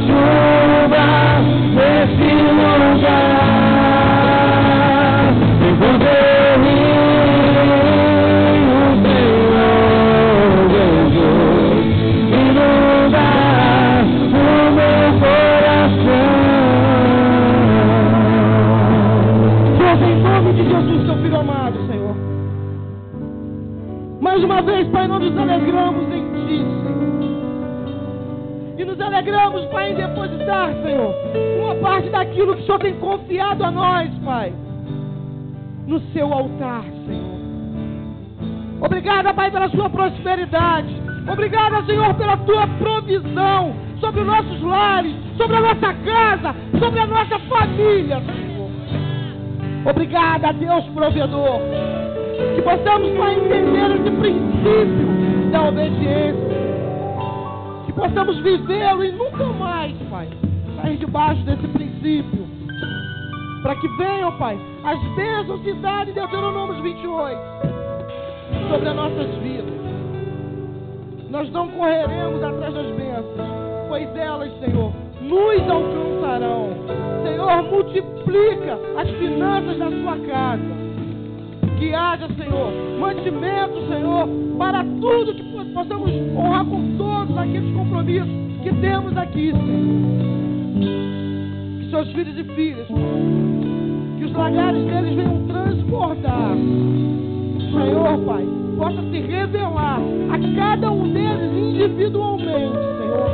chuva nesse lugar. Encontrei o Senhor Jesus, inundar o meu coração. Deus, em nome de Jesus, teu filho amado, Senhor. Mais uma vez, Pai, nós nos alegramos em Ti, Senhor. E nos alegramos, Pai, em depositar, Senhor, uma parte daquilo que o Senhor tem confiado a nós, Pai, no Seu altar, Senhor. Obrigada, Pai, pela Sua prosperidade. Obrigada, Senhor, pela Tua provisão sobre os nossos lares, sobre a nossa casa, sobre a nossa família, Senhor. Obrigada, Deus provedor. Que possamos, Pai, entender esse princípio da obediência. Que possamos vivê-lo e nunca mais, Pai, sair debaixo desse princípio. Para que venham, Pai, as bênçãos que dá de Deuteronômio 28 sobre as nossas vidas. Nós não correremos atrás das bênçãos, pois elas, Senhor, nos alcançarão. Senhor, multiplica as finanças da sua casa. Que haja, Senhor, mantimento, Senhor, para tudo que possamos honrar com todos aqueles compromissos que temos aqui, Senhor. Que seus filhos e filhas, que os lagares deles venham transbordar. Senhor, Pai, possa se revelar a cada um deles individualmente, Senhor.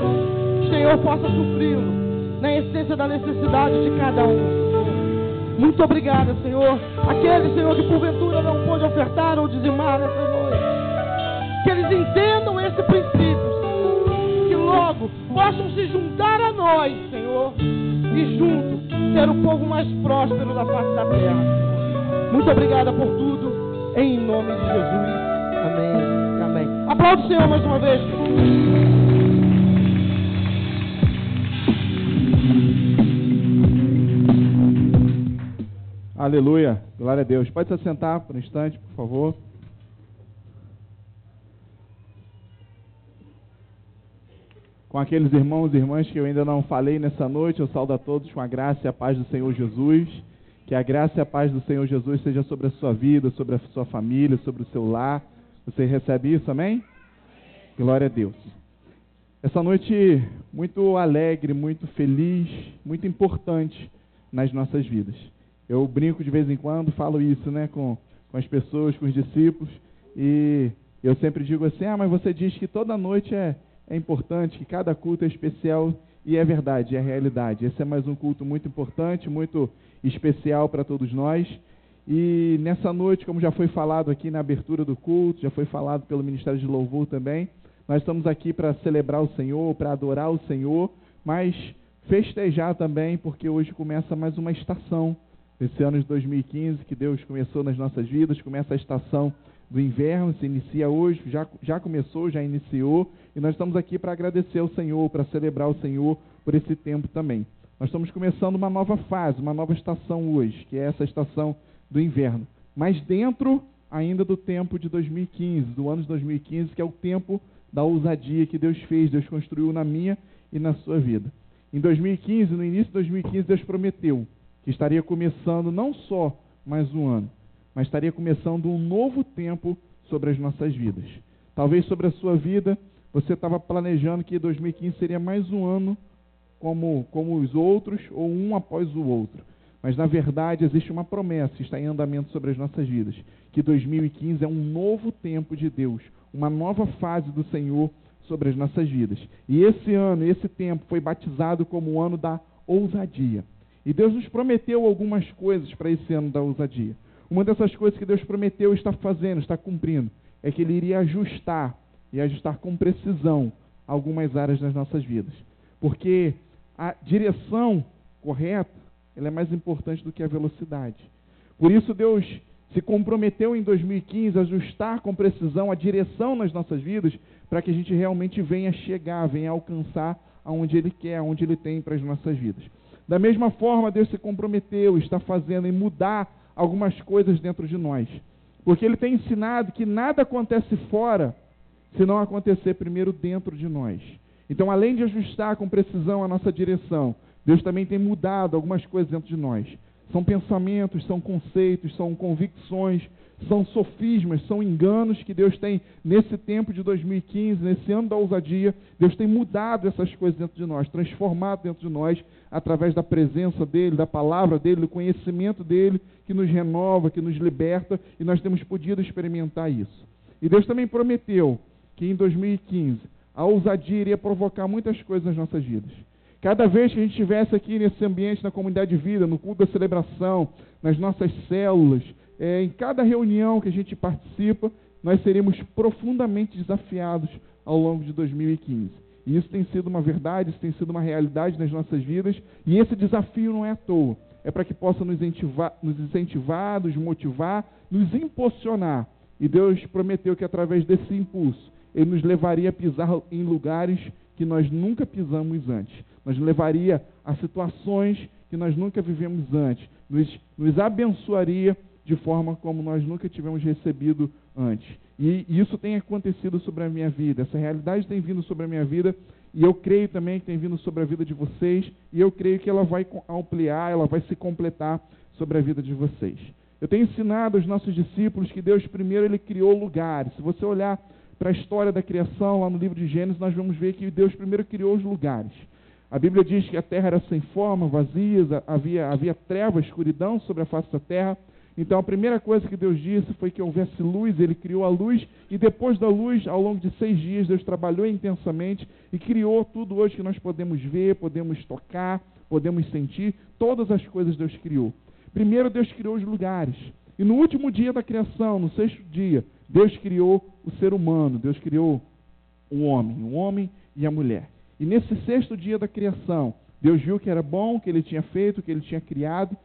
Que o Senhor possa supri-lo na essência da necessidade de cada um. Muito obrigada, Senhor. Aquele, Senhor, que porventura não pôde ofertar ou dizimar nessa noite, que eles entendam esse princípio, Senhor. Que logo possam se juntar a nós, Senhor, e juntos ser o povo mais próspero da face da terra. Muito obrigada por tudo, em nome de Jesus. Amém. Amém. Aplaude o Senhor mais uma vez. Aleluia, glória a Deus. Pode se assentar por um instante, por favor. Com aqueles irmãos e irmãs que eu ainda não falei nessa noite, eu saúdo a todos com a graça e a paz do Senhor Jesus. Que a graça e a paz do Senhor Jesus seja sobre a sua vida, sobre a sua família, sobre o seu lar. Você recebe isso, amém? Glória a Deus. Essa noite muito alegre, muito feliz, muito importante nas nossas vidas. Eu brinco de vez em quando, falo isso, né, com as pessoas, com os discípulos, e eu sempre digo assim, mas você diz que toda noite é importante, que cada culto é especial, e é verdade, é realidade. Esse é mais um culto muito importante, muito especial para todos nós, e nessa noite, como já foi falado aqui na abertura do culto, já foi falado pelo Ministério de Louvor também, nós estamos aqui para celebrar o Senhor, para adorar o Senhor, mas festejar também, porque hoje começa mais uma estação. Esse ano de 2015 que Deus começou nas nossas vidas, começa a estação do inverno, se inicia hoje, já começou, já iniciou, e nós estamos aqui para agradecer ao Senhor, para celebrar o Senhor por esse tempo também. Nós estamos começando uma nova fase, uma nova estação hoje, que é essa estação do inverno, mas dentro ainda do tempo de 2015, do ano de 2015, que é o tempo da ousadia que Deus fez, Deus construiu na minha e na sua vida. Em 2015, no início de 2015, Deus prometeu que estaria começando não só mais um ano, mas estaria começando um novo tempo sobre as nossas vidas. Talvez sobre a sua vida, você estava planejando que 2015 seria mais um ano como os outros, ou um após o outro. Mas, na verdade, existe uma promessa que está em andamento sobre as nossas vidas, que 2015 é um novo tempo de Deus, uma nova fase do Senhor sobre as nossas vidas. E esse ano, esse tempo, foi batizado como o ano da ousadia. E Deus nos prometeu algumas coisas para esse ano da ousadia. Uma dessas coisas que Deus prometeu está fazendo, está cumprindo, é que Ele iria ajustar, e ajustar com precisão, algumas áreas das nossas vidas. Porque a direção correta, ela é mais importante do que a velocidade. Por isso Deus se comprometeu em 2015 a ajustar com precisão a direção nas nossas vidas, para que a gente realmente venha chegar, venha alcançar aonde Ele quer, aonde Ele tem para as nossas vidas. Da mesma forma, Deus se comprometeu, está fazendo em mudar algumas coisas dentro de nós. Porque Ele tem ensinado que nada acontece fora, se não acontecer primeiro dentro de nós. Então, além de ajustar com precisão a nossa direção, Deus também tem mudado algumas coisas dentro de nós. São pensamentos, são conceitos, são convicções, são sofismas, são enganos que Deus tem nesse tempo de 2015, nesse ano da ousadia. Deus tem mudado essas coisas dentro de nós, transformado dentro de nós através da presença dEle, da palavra dEle, do conhecimento dEle, que nos renova, que nos liberta, e nós temos podido experimentar isso. E Deus também prometeu que em 2015 a ousadia iria provocar muitas coisas nas nossas vidas. Cada vez que a gente estivesse aqui nesse ambiente, na comunidade de vida, no culto da celebração, nas nossas células, em cada reunião que a gente participa, nós seremos profundamente desafiados ao longo de 2015. E isso tem sido uma verdade, isso tem sido uma realidade nas nossas vidas, e esse desafio não é à toa. É para que possa nos incentivar, nos motivar, nos impulsionar. E Deus prometeu que através desse impulso, Ele nos levaria a pisar em lugares que nós nunca pisamos antes. Nos levaria a situações que nós nunca vivemos antes. Nos abençoaria de forma como nós nunca tivemos recebido antes. E isso tem acontecido sobre a minha vida. Essa realidade tem vindo sobre a minha vida, e eu creio também que tem vindo sobre a vida de vocês, e eu creio que ela vai ampliar, ela vai se completar sobre a vida de vocês. Eu tenho ensinado aos nossos discípulos que Deus primeiro Ele criou lugares. Se você olhar para a história da criação, lá no livro de Gênesis, nós vamos ver que Deus primeiro criou os lugares. A Bíblia diz que a terra era sem forma, vazia, havia trevas, escuridão sobre a face da terra. Então a primeira coisa que Deus disse foi que houvesse luz, Ele criou a luz, e depois da luz, ao longo de 6 dias, Deus trabalhou intensamente e criou tudo hoje que nós podemos ver, podemos tocar, podemos sentir, todas as coisas Deus criou. Primeiro Deus criou os lugares, e no último dia da criação, no 6º dia, Deus criou o ser humano, Deus criou o homem e a mulher. E nesse 6º dia da criação, Deus viu que era bom, que Ele tinha feito, que Ele tinha criado.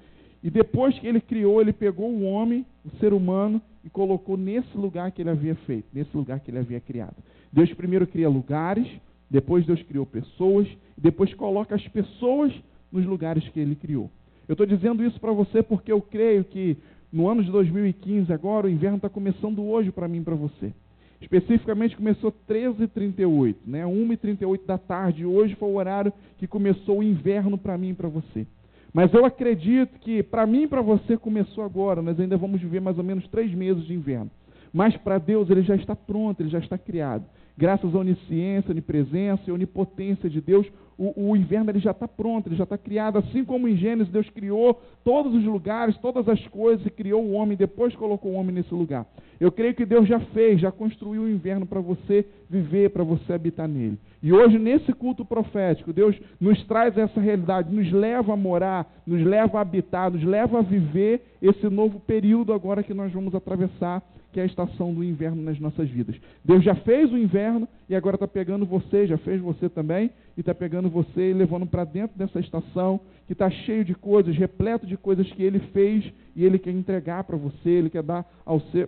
E depois que Ele criou, Ele pegou o homem, o ser humano, e colocou nesse lugar que Ele havia feito, nesse lugar que Ele havia criado. Deus primeiro cria lugares, depois Deus criou pessoas, e depois coloca as pessoas nos lugares que Ele criou. Eu estou dizendo isso para você porque eu creio que no ano de 2015, agora, o inverno está começando hoje para mim e para você. Especificamente começou 13h38, né? 1h38 da tarde. Hoje foi o horário que começou o inverno para mim e para você. Mas eu acredito que para mim e para você começou agora. Nós ainda vamos viver mais ou menos 3 meses de inverno. Mas para Deus Ele já está pronto, Ele já está criado. Graças à onisciência, onipresença e onipotência de Deus, o inverno ele já está pronto, ele já está criado. Assim como em Gênesis Deus criou todos os lugares, todas as coisas, e criou o homem, depois colocou o homem nesse lugar. Eu creio que Deus já fez, já construiu o inverno para você viver, para você habitar nele. E hoje, nesse culto profético, Deus nos traz essa realidade, nos leva a morar, nos leva a habitar, nos leva a viver esse novo período agora que nós vamos atravessar, que é a estação do inverno nas nossas vidas. Deus já fez o inverno e agora está pegando você, já fez você também, e está pegando você e levando para dentro dessa estação que está cheio de coisas, repleto de coisas que Ele fez e Ele quer entregar para você, Ele quer dar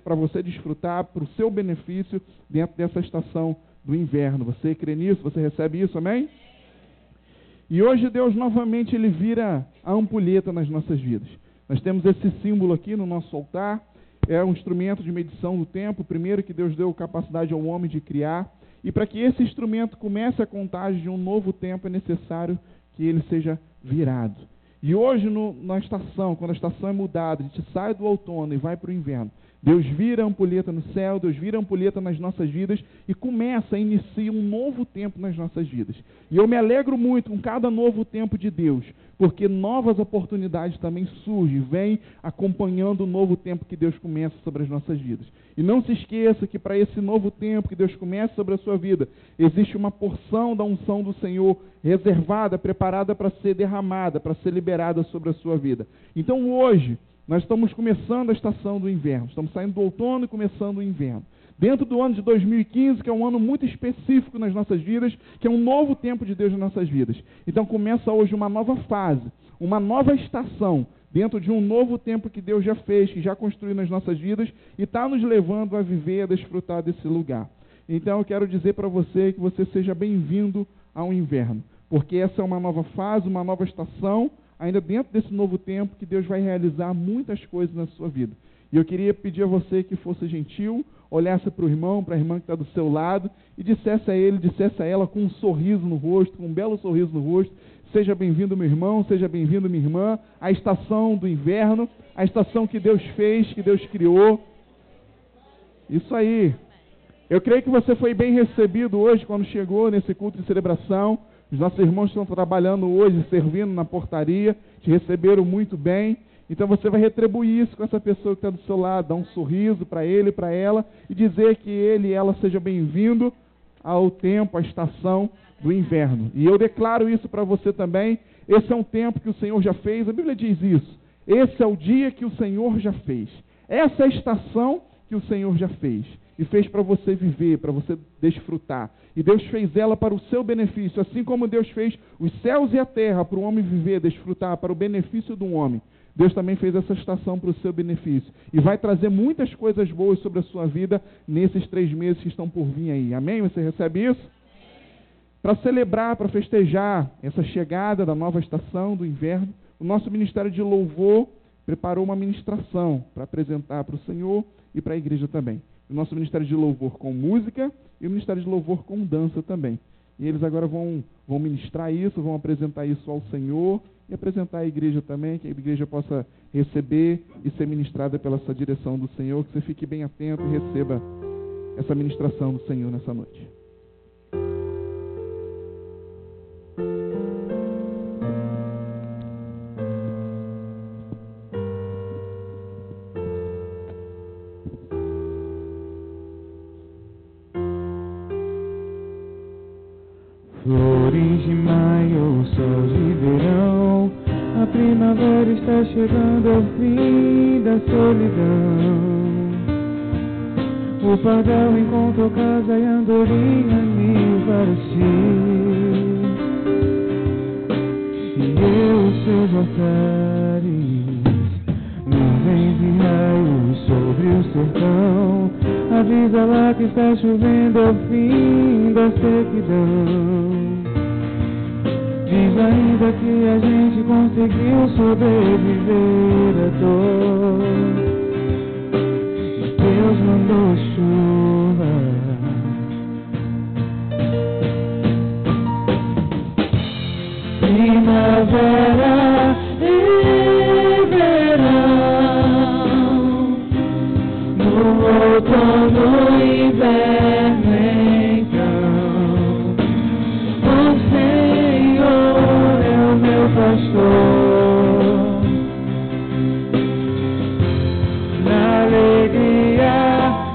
para você desfrutar, para o seu benefício dentro dessa estação do inverno. Você crê nisso? Você recebe isso, amém? E hoje Deus novamente Ele vira a ampulheta nas nossas vidas. Nós temos esse símbolo aqui no nosso altar. É um instrumento de medição do tempo, primeiro que Deus deu capacidade ao homem de criar. E para que esse instrumento comece a contagem de um novo tempo, é necessário que ele seja virado. E hoje, na estação, quando a estação é mudada, a gente sai do outono e vai para o inverno, Deus vira a ampulheta no céu, Deus vira a ampulheta nas nossas vidas e inicia um novo tempo nas nossas vidas. E eu me alegro muito com cada novo tempo de Deus, porque novas oportunidades também surgem, vêm acompanhando o novo tempo que Deus começa sobre as nossas vidas. E não se esqueça que para esse novo tempo que Deus começa sobre a sua vida, existe uma porção da unção do Senhor reservada, preparada para ser derramada, para ser liberada sobre a sua vida. Então hoje, nós estamos começando a estação do inverno, estamos saindo do outono e começando o inverno. Dentro do ano de 2015, que é um ano muito específico nas nossas vidas, que é um novo tempo de Deus nas nossas vidas. Então começa hoje uma nova fase, uma nova estação, dentro de um novo tempo que Deus já fez, que já construiu nas nossas vidas e está nos levando a viver, a desfrutar desse lugar. Então eu quero dizer para você que você seja bem-vindo ao inverno, porque essa é uma nova fase, uma nova estação, ainda dentro desse novo tempo que Deus vai realizar muitas coisas na sua vida. E eu queria pedir a você que fosse gentil, olhasse para o irmão, para a irmã que está do seu lado, e dissesse a ele, dissesse a ela com um sorriso no rosto, com um belo sorriso no rosto: seja bem-vindo, meu irmão, seja bem-vindo, minha irmã, à estação do inverno, a estação que Deus fez, que Deus criou. Isso aí. Eu creio que você foi bem recebido hoje quando chegou nesse culto de celebração. Os nossos irmãos estão trabalhando hoje, servindo na portaria, te receberam muito bem. Então você vai retribuir isso com essa pessoa que está do seu lado, dar um sorriso para ele, para ela, e dizer que ele e ela seja bem-vindo ao tempo, à estação do inverno. E eu declaro isso para você também. Esse é um tempo que o Senhor já fez, a Bíblia diz isso. Esse é o dia que o Senhor já fez. Essa é a estação que o Senhor já fez. E fez para você viver, para você desfrutar. E Deus fez ela para o seu benefício, assim como Deus fez os céus e a terra para o homem viver, desfrutar, para o benefício do homem. Deus também fez essa estação para o seu benefício. E vai trazer muitas coisas boas sobre a sua vida nesses 3 meses que estão por vir aí. Amém? Você recebe isso? Para celebrar, para festejar essa chegada da nova estação do inverno, o nosso Ministério de Louvor preparou uma ministração para apresentar para o Senhor e para a igreja também. O nosso Ministério de Louvor com música e o Ministério de Louvor com dança também. E eles agora vão ministrar isso, vão apresentar isso ao Senhor e apresentar à igreja também, que a igreja possa receber e ser ministrada pela essa direção do Senhor, que você fique bem atento e receba essa ministração do Senhor nessa noite. Flores de maio, sol de verão, a primavera está chegando ao fim da solidão. O pardal encontrou casa e andorinha mil para si. E eu, seus altares, nuvens e raios sobre o sertão, avisa lá que está chovendo ao fim da sequidão. Diz ainda que a gente conseguiu sobreviver à dor. E Deus mandou chuva. Primavera e verão, no outono e inverno então, o Senhor é o meu pastor. Na alegria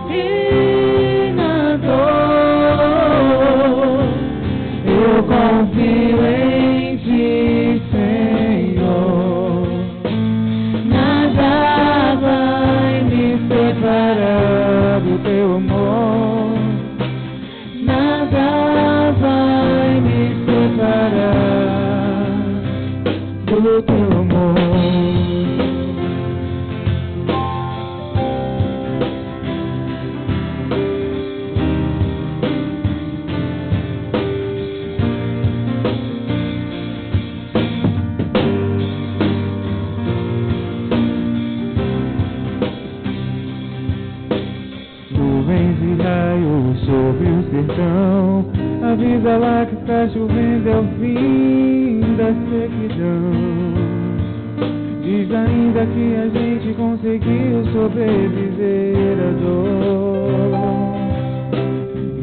e na dor, eu confio em Ti, Senhor. Nada vai me separar do Teu amor. Nada vai me separar do Teu amor. Nuvens e raios sobre o sertão, avisa lá que está chovendo, é o fim da sequidão. Diz ainda que a gente conseguiu sobreviver à dor.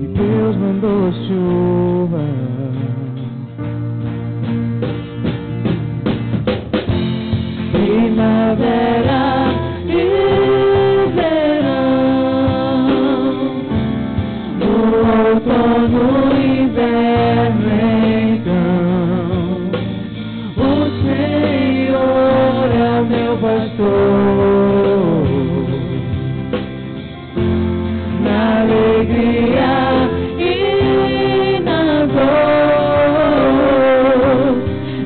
E Deus mandou chuva. Primavera e verão, no outono e inverno então, o Senhor é o meu pastor. Na alegria e na dor,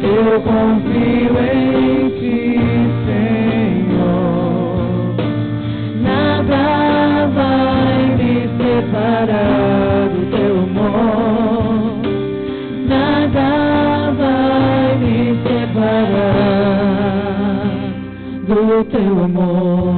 eu confio em Ti, Senhor. Nada vai me separar do Teu amor. Nada vai me separar do Teu amor.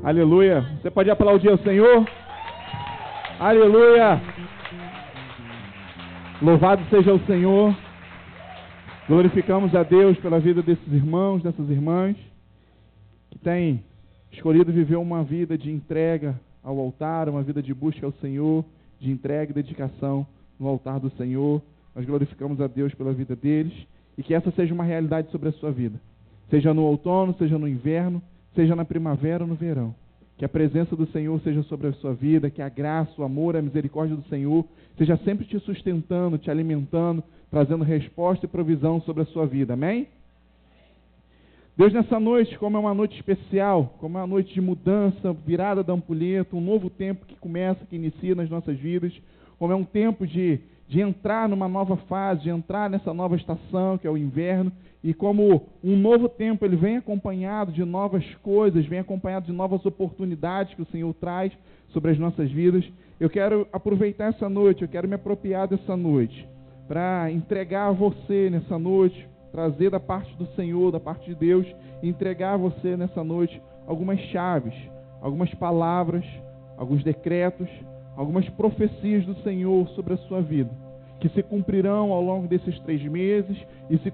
Aleluia. Você pode aplaudir ao Senhor? Aleluia. Louvado seja o Senhor. Glorificamos a Deus pela vida desses irmãos, dessas irmãs, que têm escolhido viver uma vida de entrega ao altar, uma vida de busca ao Senhor, de entrega e dedicação no altar do Senhor. Nós glorificamos a Deus pela vida deles e que essa seja uma realidade sobre a sua vida. Seja no outono, seja no inverno, seja na primavera ou no verão. Que a presença do Senhor seja sobre a sua vida, que a graça, o amor, a misericórdia do Senhor seja sempre te sustentando, te alimentando, trazendo resposta e provisão sobre a sua vida. Amém? Deus, nessa noite, como é uma noite especial, como é uma noite de mudança, virada da ampulheta, um novo tempo que começa, que inicia nas nossas vidas, como é um tempo de entrar numa nova fase, de entrar nessa nova estação, que é o inverno, e como um novo tempo, ele vem acompanhado de novas coisas, vem acompanhado de novas oportunidades que o Senhor traz sobre as nossas vidas. Eu quero aproveitar essa noite, eu quero me apropriar dessa noite, para entregar a você nessa noite, trazer da parte do Senhor, da parte de Deus, entregar a você nessa noite algumas chaves, algumas palavras, alguns decretos, algumas profecias do Senhor sobre a sua vida, que se cumprirão ao longo desses 3 meses e se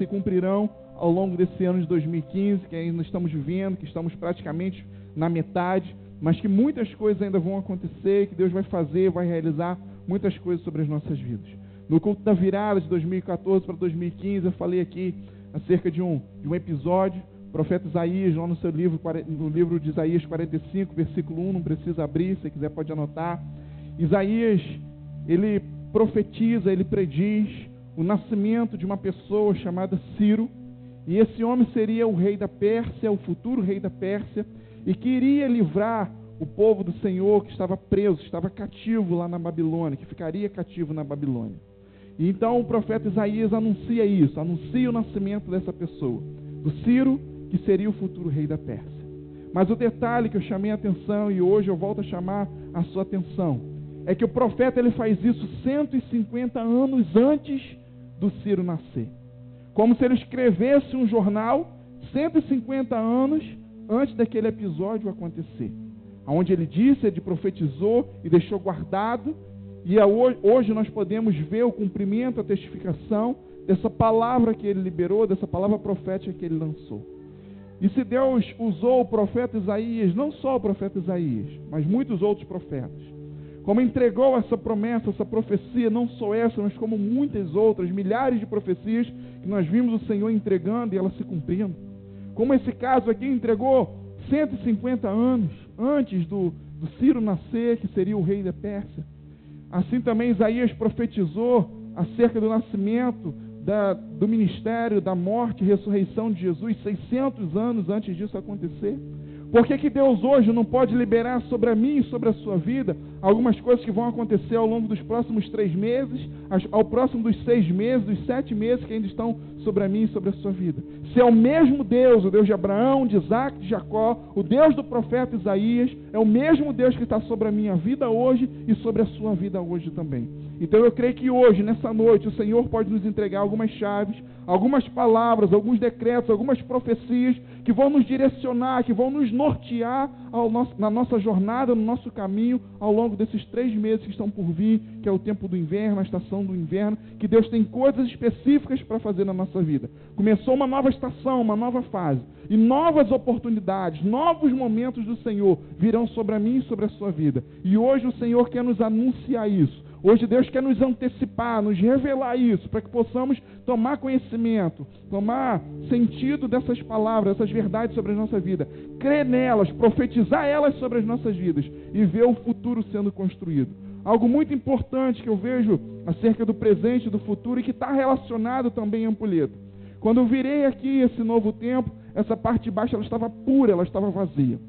cumprirão ao longo desse ano de 2015, que ainda estamos vivendo, que estamos praticamente na metade, mas que muitas coisas ainda vão acontecer, que Deus vai fazer, vai realizar muitas coisas sobre as nossas vidas. No culto da virada de 2014 para 2015, eu falei aqui acerca de um episódio, o profeta Isaías, lá no seu livro, no livro de Isaías 45, versículo 1, não precisa abrir, se quiser pode anotar. Isaías, ele profetiza, ele prediz o nascimento de uma pessoa chamada Ciro, e esse homem seria o rei da Pérsia, o futuro rei da Pérsia, e que iria livrar o povo do Senhor que estava preso, estava cativo lá na Babilônia, que ficaria cativo na Babilônia. E então o profeta Isaías anuncia isso, anuncia o nascimento dessa pessoa, do Ciro, que seria o futuro rei da Pérsia. Mas o detalhe que eu chamei a atenção, e hoje eu volto a chamar a sua atenção, é que o profeta ele faz isso 150 anos antes do Ciro nascer. Como se ele escrevesse um jornal 150 anos antes daquele episódio acontecer. Onde ele disse, ele profetizou e deixou guardado, e hoje nós podemos ver o cumprimento, a testificação dessa palavra que ele liberou, dessa palavra profética que ele lançou. E se Deus usou o profeta Isaías, não só o profeta Isaías, mas muitos outros profetas, como entregou essa promessa, essa profecia, não só essa, mas como muitas outras, milhares de profecias que nós vimos o Senhor entregando e elas se cumprindo. Como esse caso aqui entregou 150 anos antes do Ciro nascer, que seria o rei da Pérsia. Assim também Isaías profetizou acerca do nascimento, do ministério, da morte e ressurreição de Jesus, 600 anos antes disso acontecer. Por que Deus hoje não pode liberar sobre a mim e sobre a sua vida algumas coisas que vão acontecer ao longo dos próximos 3 meses, ao próximo dos 6 meses, dos 7 meses que ainda estão sobre a mim e sobre a sua vida? Se é o mesmo Deus, o Deus de Abraão, de Isaac, de Jacó, o Deus do profeta Isaías, é o mesmo Deus que está sobre a minha vida hoje e sobre a sua vida hoje também. Então eu creio que hoje, nessa noite, o Senhor pode nos entregar algumas chaves, algumas palavras, alguns decretos, algumas profecias que vão nos direcionar, que vão nos nortear na nossa jornada, no nosso caminho, ao longo desses 3 meses que estão por vir, que é o tempo do inverno, a estação do inverno, que Deus tem coisas específicas para fazer na nossa vida. Começou uma nova estação, uma nova fase, e novas oportunidades, novos momentos do Senhor virão sobre a mim e sobre a sua vida. E hoje o Senhor quer nos anunciar isso. Hoje Deus quer nos antecipar, nos revelar isso, para que possamos tomar conhecimento, tomar sentido dessas palavras, dessas verdades sobre a nossa vida, crer nelas, profetizar elas sobre as nossas vidas e ver o futuro sendo construído. Algo muito importante que eu vejo acerca do presente e do futuro e que está relacionado também à ampulheta. Quando eu virei aqui esse novo tempo, essa parte de baixo ela estava pura, ela estava vazia.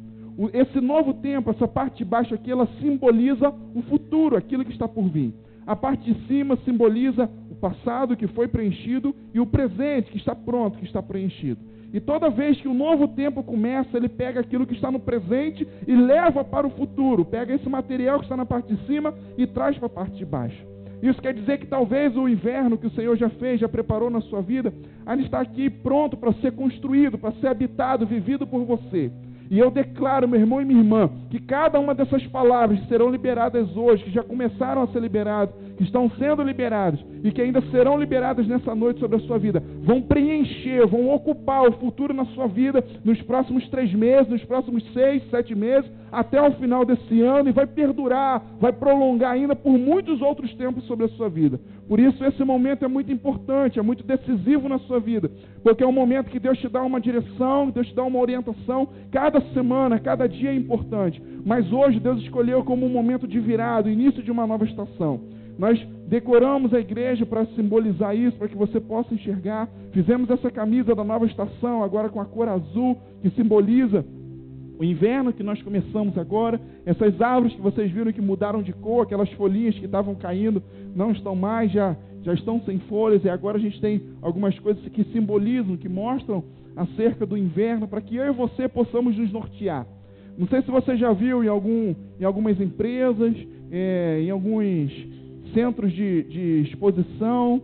Esse novo tempo, essa parte de baixo aqui, ela simboliza o futuro, aquilo que está por vir. A parte de cima simboliza o passado que foi preenchido e o presente que está pronto, que está preenchido. E toda vez que o novo tempo começa, ele pega aquilo que está no presente e leva para o futuro. Pega esse material que está na parte de cima e traz para a parte de baixo. Isso quer dizer que talvez o inverno que o Senhor já fez, já preparou na sua vida, ainda está aqui pronto para ser construído, para ser habitado, vivido por você. E eu declaro, meu irmão e minha irmã, que cada uma dessas palavras que serão liberadas hoje, que já começaram a ser liberadas, que estão sendo liberadas e que ainda serão liberadas nessa noite sobre a sua vida, vão preencher, vão ocupar o futuro na sua vida nos próximos 3 meses, nos próximos 6, 7 meses, até o final desse ano, e vai perdurar, vai prolongar ainda por muitos outros tempos sobre a sua vida. Por isso esse momento é muito importante, é muito decisivo na sua vida, porque é um momento que Deus te dá uma direção, Deus te dá uma orientação. Cada semana, cada dia é importante, mas hoje Deus escolheu como um momento de virada, o início de uma nova estação. Nós decoramos a igreja para simbolizar isso, para que você possa enxergar. Fizemos essa camisa da nova estação, agora com a cor azul, que simboliza o inverno que nós começamos agora. Essas árvores que vocês viram que mudaram de cor, aquelas folhinhas que estavam caindo, não estão mais, já estão sem folhas, e agora a gente tem algumas coisas que simbolizam, que mostram acerca do inverno, para que eu e você possamos nos nortear. Não sei se você já viu em algumas empresas, em alguns centros de exposição,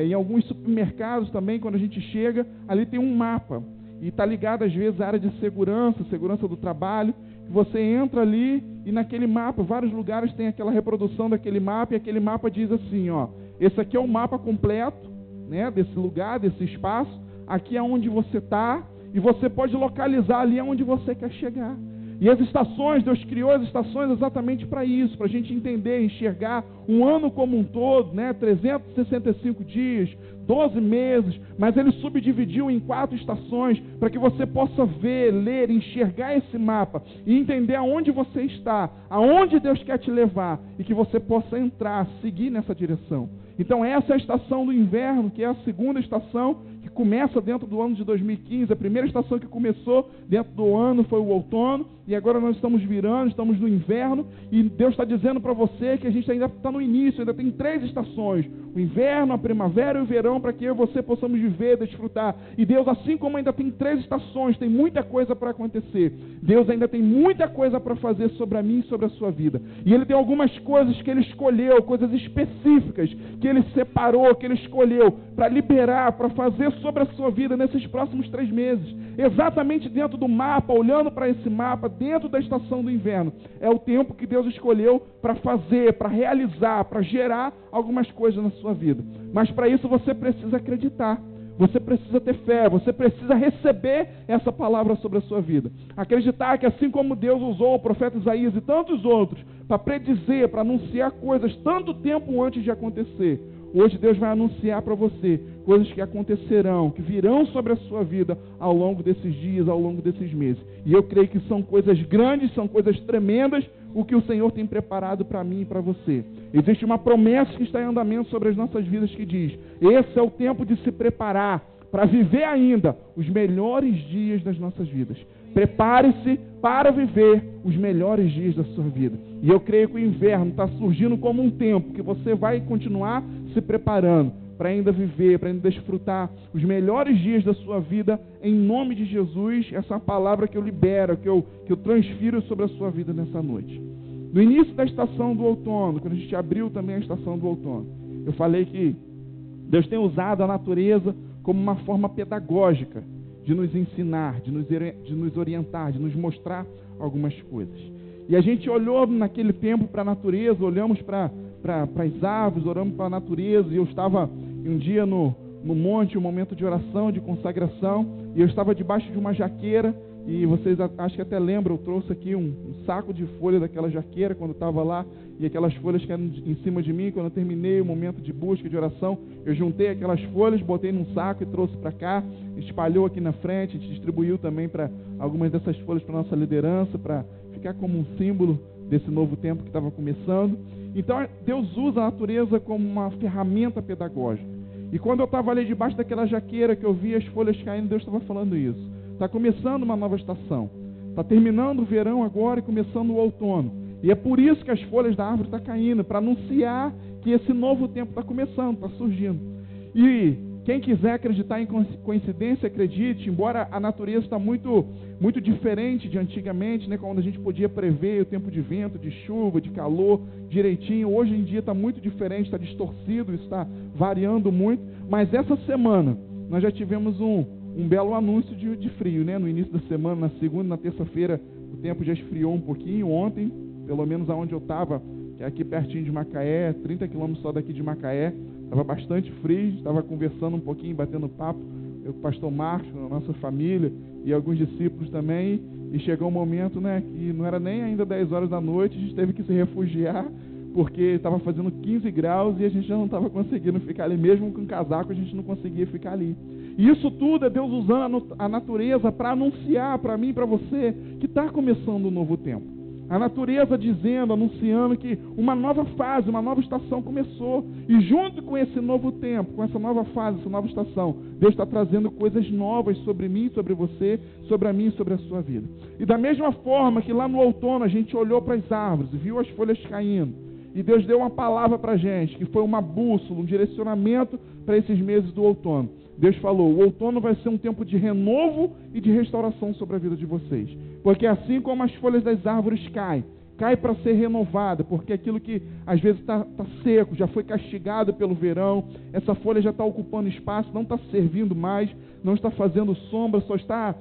em alguns supermercados também, quando a gente chega, ali tem um mapa. E está ligado às vezes à área de segurança do trabalho. Você entra ali e naquele mapa, vários lugares tem aquela reprodução daquele mapa, e aquele mapa diz assim, ó, esse aqui é o mapa completo, né, desse lugar, desse espaço, aqui é onde você está, e você pode localizar ali onde você quer chegar. E as estações, Deus criou as estações exatamente para isso, para a gente entender, enxergar um ano como um todo, né? 365 dias, 12 meses, mas Ele subdividiu em 4 estações, para que você possa ver, ler, enxergar esse mapa, e entender aonde você está, aonde Deus quer te levar, e que você possa entrar, seguir nessa direção. Então essa é a estação do inverno, que é a segunda estação, que começa dentro do ano de 2015. A primeira estação que começou dentro do ano foi o outono, e agora nós estamos virando, estamos no inverno, e Deus está dizendo para você que a gente ainda está no início, ainda tem 3 estações, o inverno, a primavera e o verão, para que eu e você possamos viver, desfrutar. E Deus, assim como ainda tem 3 estações, tem muita coisa para acontecer. Deus ainda tem muita coisa para fazer sobre a mim e sobre a sua vida. E Ele tem algumas coisas que Ele escolheu, coisas específicas que Ele separou, que Ele escolheu para liberar, para fazer sobre a sua vida nesses próximos 3 meses. Exatamente dentro do mapa, olhando para esse mapa, dentro da estação do inverno, é o tempo que Deus escolheu para fazer, para realizar, para gerar algumas coisas na sua vida. Mas para isso você precisa acreditar, você precisa ter fé, você precisa receber essa palavra sobre a sua vida. Acreditar que assim como Deus usou o profeta Isaías e tantos outros para predizer, para anunciar coisas tanto tempo antes de acontecer, hoje Deus vai anunciar para você coisas que acontecerão, que virão sobre a sua vida ao longo desses dias, ao longo desses meses. E eu creio que são coisas grandes, são coisas tremendas, o que o Senhor tem preparado para mim e para você. Existe uma promessa que está em andamento sobre as nossas vidas que diz: esse é o tempo de se preparar para viver ainda os melhores dias das nossas vidas. Prepare-se para viver os melhores dias da sua vida. E eu creio que o inverno está surgindo como um tempo que você vai continuar se preparando para ainda viver, para ainda desfrutar os melhores dias da sua vida, em nome de Jesus. Essa é a palavra que eu libero, que eu transfiro sobre a sua vida nessa noite. No início da estação do outono, quando a gente abriu também a estação do outono, eu falei que Deus tem usado a natureza como uma forma pedagógica de nos ensinar, de nos orientar, de nos mostrar algumas coisas. E a gente olhou naquele tempo para a natureza, olhamos para as árvores, oramos para a natureza, e eu estava um dia no monte, um momento de oração, de consagração, e eu estava debaixo de uma jaqueira, e vocês acho que até lembram, eu trouxe aqui um saco de folha daquela jaqueira quando eu estava lá, e aquelas folhas caíram em cima de mim. Quando eu terminei o momento de busca, de oração, eu juntei aquelas folhas, botei num saco e trouxe para cá, espalhou aqui na frente, a gente distribuiu também para algumas dessas folhas para a nossa liderança, para ficar como um símbolo desse novo tempo que estava começando. Então Deus usa a natureza como uma ferramenta pedagógica. E quando eu estava ali debaixo daquela jaqueira, que eu vi as folhas caindo, Deus estava falando isso. Está começando uma nova estação. Está terminando o verão agora e começando o outono. E é por isso que as folhas da árvore estão caindo, para anunciar que esse novo tempo está começando, está surgindo. E quem quiser acreditar em coincidência, acredite, embora a natureza está muito, muito diferente de antigamente, né, quando a gente podia prever o tempo de vento, de chuva, de calor, direitinho. Hoje em dia está muito diferente, está distorcido, está variando muito. Mas essa semana nós já tivemos um um belo anúncio de frio, né? No início da semana, na segunda, na terça-feira, o tempo já esfriou um pouquinho. Ontem, pelo menos aonde eu estava, que é aqui pertinho de Macaé, 30 quilômetros só daqui de Macaé, estava bastante frio, estava conversando um pouquinho, batendo papo, eu com o pastor Marcos, com a nossa família e alguns discípulos também, e chegou um momento, né, que não era nem ainda 10 horas da noite, a gente teve que se refugiar, porque estava fazendo 15 graus e a gente já não estava conseguindo ficar ali, mesmo com casaco a gente não conseguia ficar ali. E isso tudo é Deus usando a natureza para anunciar para mim e para você que está começando um novo tempo. A natureza dizendo, anunciando que uma nova fase, uma nova estação começou. E junto com esse novo tempo, com essa nova fase, essa nova estação, Deus está trazendo coisas novas sobre mim, sobre você, sobre a mim e sobre a sua vida. E da mesma forma que lá no outono a gente olhou para as árvores e viu as folhas caindo. E Deus deu uma palavra para a gente, que foi uma bússola, um direcionamento para esses meses do outono. Deus falou, o outono vai ser um tempo de renovo e de restauração sobre a vida de vocês. Porque assim como as folhas das árvores caem, cai para ser renovada, porque aquilo que às vezes está seco, já foi castigado pelo verão, essa folha já está ocupando espaço, não está servindo mais, não está fazendo sombra, só está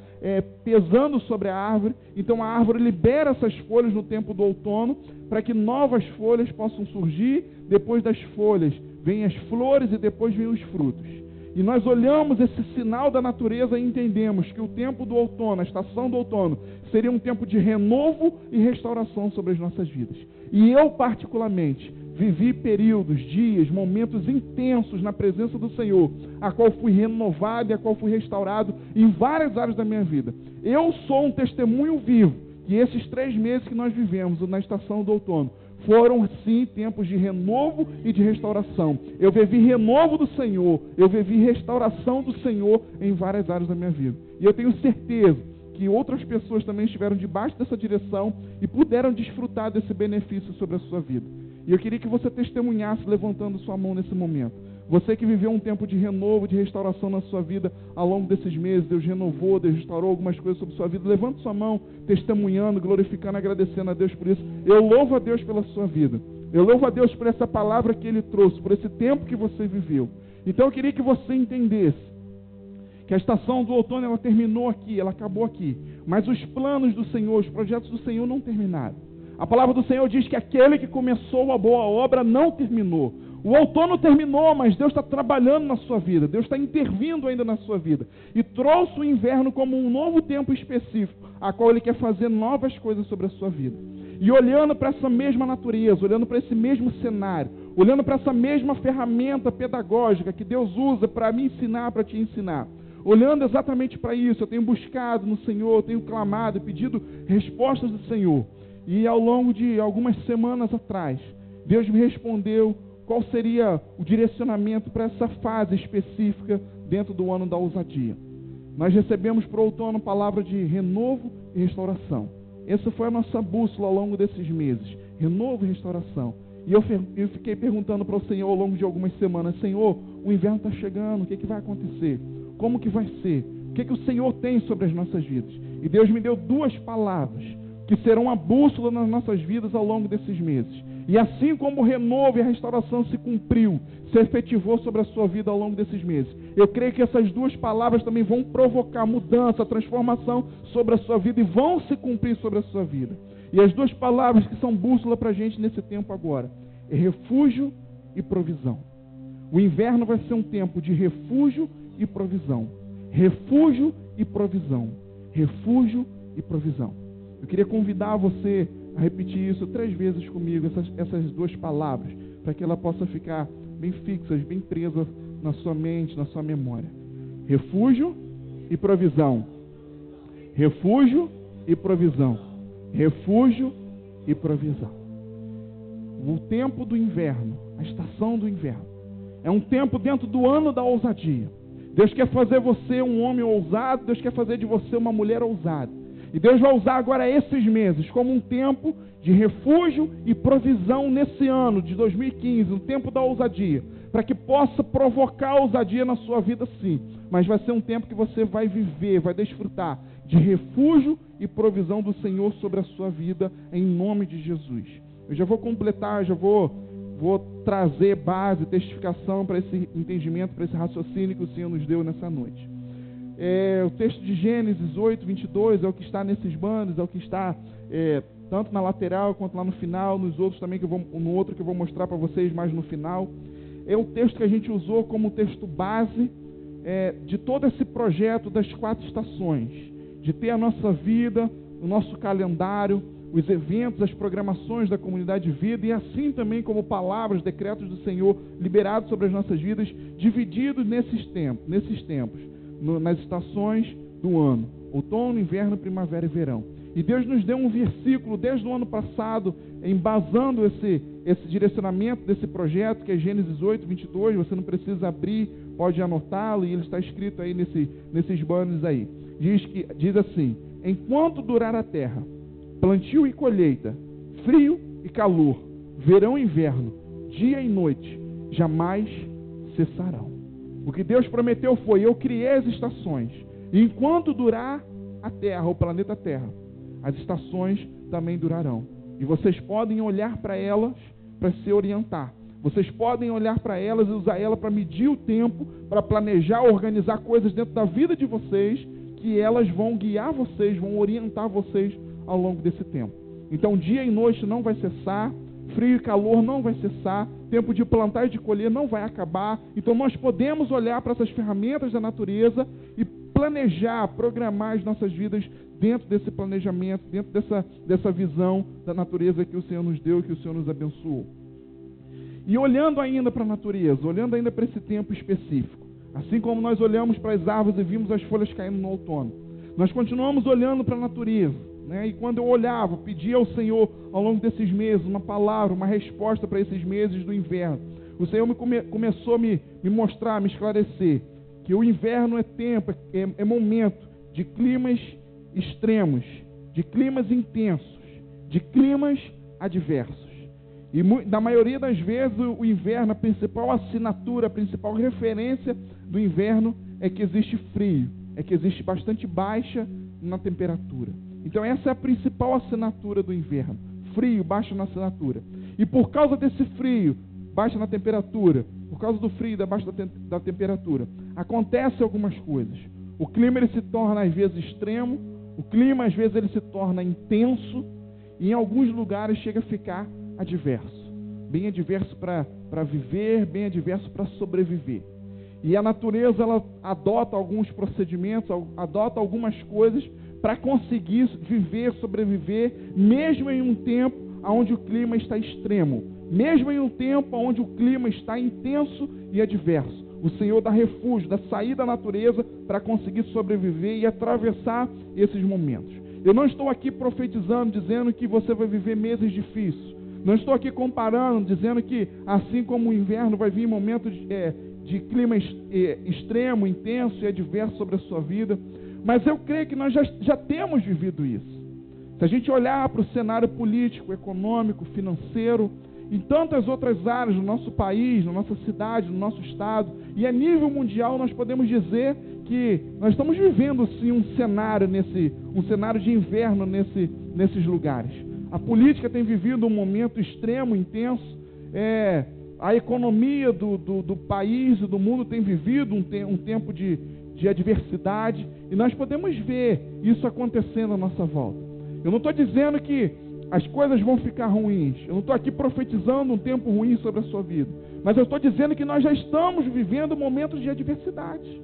pesando sobre a árvore. Então a árvore libera essas folhas no tempo do outono, para que novas folhas possam surgir. Depois das folhas vêm as flores e depois vêm os frutos. E nós olhamos esse sinal da natureza e entendemos que o tempo do outono, a estação do outono, seria um tempo de renovo e restauração sobre as nossas vidas. E eu, particularmente, vivi períodos, dias, momentos intensos na presença do Senhor, a qual fui renovado e a qual fui restaurado em várias áreas da minha vida. Eu sou um testemunho vivo que esses 3 meses que nós vivemos na estação do outono foram, sim, tempos de renovo e de restauração. Eu vivi renovo do Senhor, eu vivi restauração do Senhor em várias áreas da minha vida. E eu tenho certeza que outras pessoas também estiveram debaixo dessa direção e puderam desfrutar desse benefício sobre a sua vida. E eu queria que você testemunhasse levantando sua mão nesse momento. Você que viveu um tempo de renovo, de restauração na sua vida ao longo desses meses, Deus renovou, Deus restaurou algumas coisas sobre a sua vida. Levante sua mão, testemunhando, glorificando, agradecendo a Deus por isso. Eu louvo a Deus pela sua vida. Eu louvo a Deus por essa palavra que Ele trouxe, por esse tempo que você viveu. Então eu queria que você entendesse que a estação do outono ela terminou aqui, ela acabou aqui. Mas os planos do Senhor, os projetos do Senhor não terminaram. A palavra do Senhor diz que aquele que começou a boa obra não terminou. O outono terminou, mas Deus está trabalhando na sua vida. Deus está intervindo ainda na sua vida. E trouxe o inverno como um novo tempo específico, a qual Ele quer fazer novas coisas sobre a sua vida. E olhando para essa mesma natureza, olhando para esse mesmo cenário, olhando para essa mesma ferramenta pedagógica que Deus usa para me ensinar, para te ensinar, olhando exatamente para isso, eu tenho buscado no Senhor, eu tenho clamado, pedido respostas do Senhor. E ao longo de algumas semanas atrás, Deus me respondeu qual seria o direcionamento para essa fase específica dentro do ano da ousadia. Nós recebemos para o outono palavra de renovo e restauração. Essa foi a nossa bússola ao longo desses meses, renovo e restauração. E eu fiquei perguntando para o Senhor ao longo de algumas semanas, Senhor, o inverno está chegando, o que vai acontecer? Como que vai ser? O que o Senhor tem sobre as nossas vidas? E Deus me deu 2 palavras que serão a bússola nas nossas vidas ao longo desses meses. E assim como o renovo e a restauração se cumpriu, se efetivou sobre a sua vida ao longo desses meses, eu creio que essas 2 palavras também vão provocar mudança, transformação sobre a sua vida e vão se cumprir sobre a sua vida. E as 2 palavras que são bússola para a gente nesse tempo agora é refúgio e provisão. O inverno vai ser um tempo de refúgio e provisão. Refúgio e provisão. Refúgio e provisão. Eu queria convidar você a repetir isso 3 vezes comigo, essas 2 palavras, para que ela possa ficar bem fixas, bem presas na sua mente, na sua memória. Refúgio e provisão. Refúgio e provisão. Refúgio e provisão. O tempo do inverno, a estação do inverno, é um tempo dentro do ano da ousadia. Deus quer fazer você um homem ousado, Deus quer fazer de você uma mulher ousada. E Deus vai usar agora esses meses como um tempo de refúgio e provisão nesse ano de 2015, no tempo da ousadia, para que possa provocar ousadia na sua vida sim. Mas vai ser um tempo que você vai viver, vai desfrutar de refúgio e provisão do Senhor sobre a sua vida, em nome de Jesus. Eu já vou completar, já vou trazer base, testificação para esse entendimento, para esse raciocínio que o Senhor nos deu nessa noite. O texto de Gênesis 8, 22 é o que está nesses banners, é o que está tanto na lateral quanto lá no final, nos outros também, no outro que eu vou mostrar para vocês mais no final. É o texto que a gente usou como texto base de todo esse projeto das 4 estações, de ter a nossa vida, o nosso calendário, os eventos, as programações da comunidade de vida, e assim também como palavras, decretos do Senhor liberados sobre as nossas vidas, divididos nesses tempos, nas estações do ano, outono, inverno, primavera e verão. E Deus nos deu um versículo desde o ano passado, embasando esse direcionamento desse projeto, que é Gênesis 8, 22, você não precisa abrir, pode anotá-lo, e ele está escrito aí nesses banners aí. Diz assim: enquanto durar a terra, plantio e colheita, frio e calor, verão e inverno, dia e noite, jamais cessarão. O que Deus prometeu foi: eu criei as estações, e enquanto durar a terra, o planeta Terra, as estações também durarão. E vocês podem olhar para elas para se orientar. Vocês podem olhar para elas e usar elas para medir o tempo, para planejar, organizar coisas dentro da vida de vocês, que elas vão guiar vocês, vão orientar vocês ao longo desse tempo. Então, dia e noite não vai cessar, frio e calor não vai cessar, tempo de plantar e de colher não vai acabar. Então, nós podemos olhar para essas ferramentas da natureza e planejar, programar as nossas vidas dentro desse planejamento, dentro dessa visão da natureza que o Senhor nos deu, que o Senhor nos abençoou. E olhando ainda para a natureza, olhando ainda para esse tempo específico, assim como nós olhamos para as árvores e vimos as folhas caindo no outono, nós continuamos olhando para a natureza, né? E quando eu olhava, pedia ao Senhor ao longo desses meses uma palavra, uma resposta para esses meses do inverno, o Senhor começou a me mostrar, a me esclarecer que o inverno é tempo, é momento de climas extremos, de climas intensos, de climas adversos. E na maioria das vezes o inverno, a principal assinatura, a principal referência do inverno é que existe frio, é que existe bastante baixa na temperatura. Então essa é a principal assinatura do inverno: frio, baixa na assinatura. E por causa desse frio, baixa na temperatura, por causa do frio e da baixa da temperatura, acontecem algumas coisas. O clima ele se torna às vezes extremo, o clima às vezes ele se torna intenso, e em alguns lugares chega a ficar adverso. Bem adverso para viver, bem adverso para sobreviver. E a natureza ela adota alguns procedimentos, adota algumas coisas para conseguir viver, sobreviver, mesmo em um tempo onde o clima está extremo, mesmo em um tempo onde o clima está intenso e adverso. O Senhor dá refúgio, dá saída à natureza para conseguir sobreviver e atravessar esses momentos. Eu não estou aqui profetizando, dizendo que você vai viver meses difíceis. Não estou aqui comparando, dizendo que assim como o inverno vai vir momentos de clima extremo, intenso e adverso sobre a sua vida. Mas eu creio que nós já temos vivido isso. Se a gente olhar para o cenário político, econômico, financeiro, em tantas outras áreas no nosso país, na nossa cidade, no nosso estado, e a nível mundial, nós podemos dizer que nós estamos vivendo sim um cenário de inverno nesses lugares. A política tem vivido um momento extremo, intenso. A economia do país e do mundo tem vivido um tempo de adversidade. E nós podemos ver isso acontecendo à nossa volta. Eu não estou dizendo que as coisas vão ficar ruins. Eu não estou aqui profetizando um tempo ruim sobre a sua vida. Mas eu estou dizendo que nós já estamos vivendo momentos de adversidade.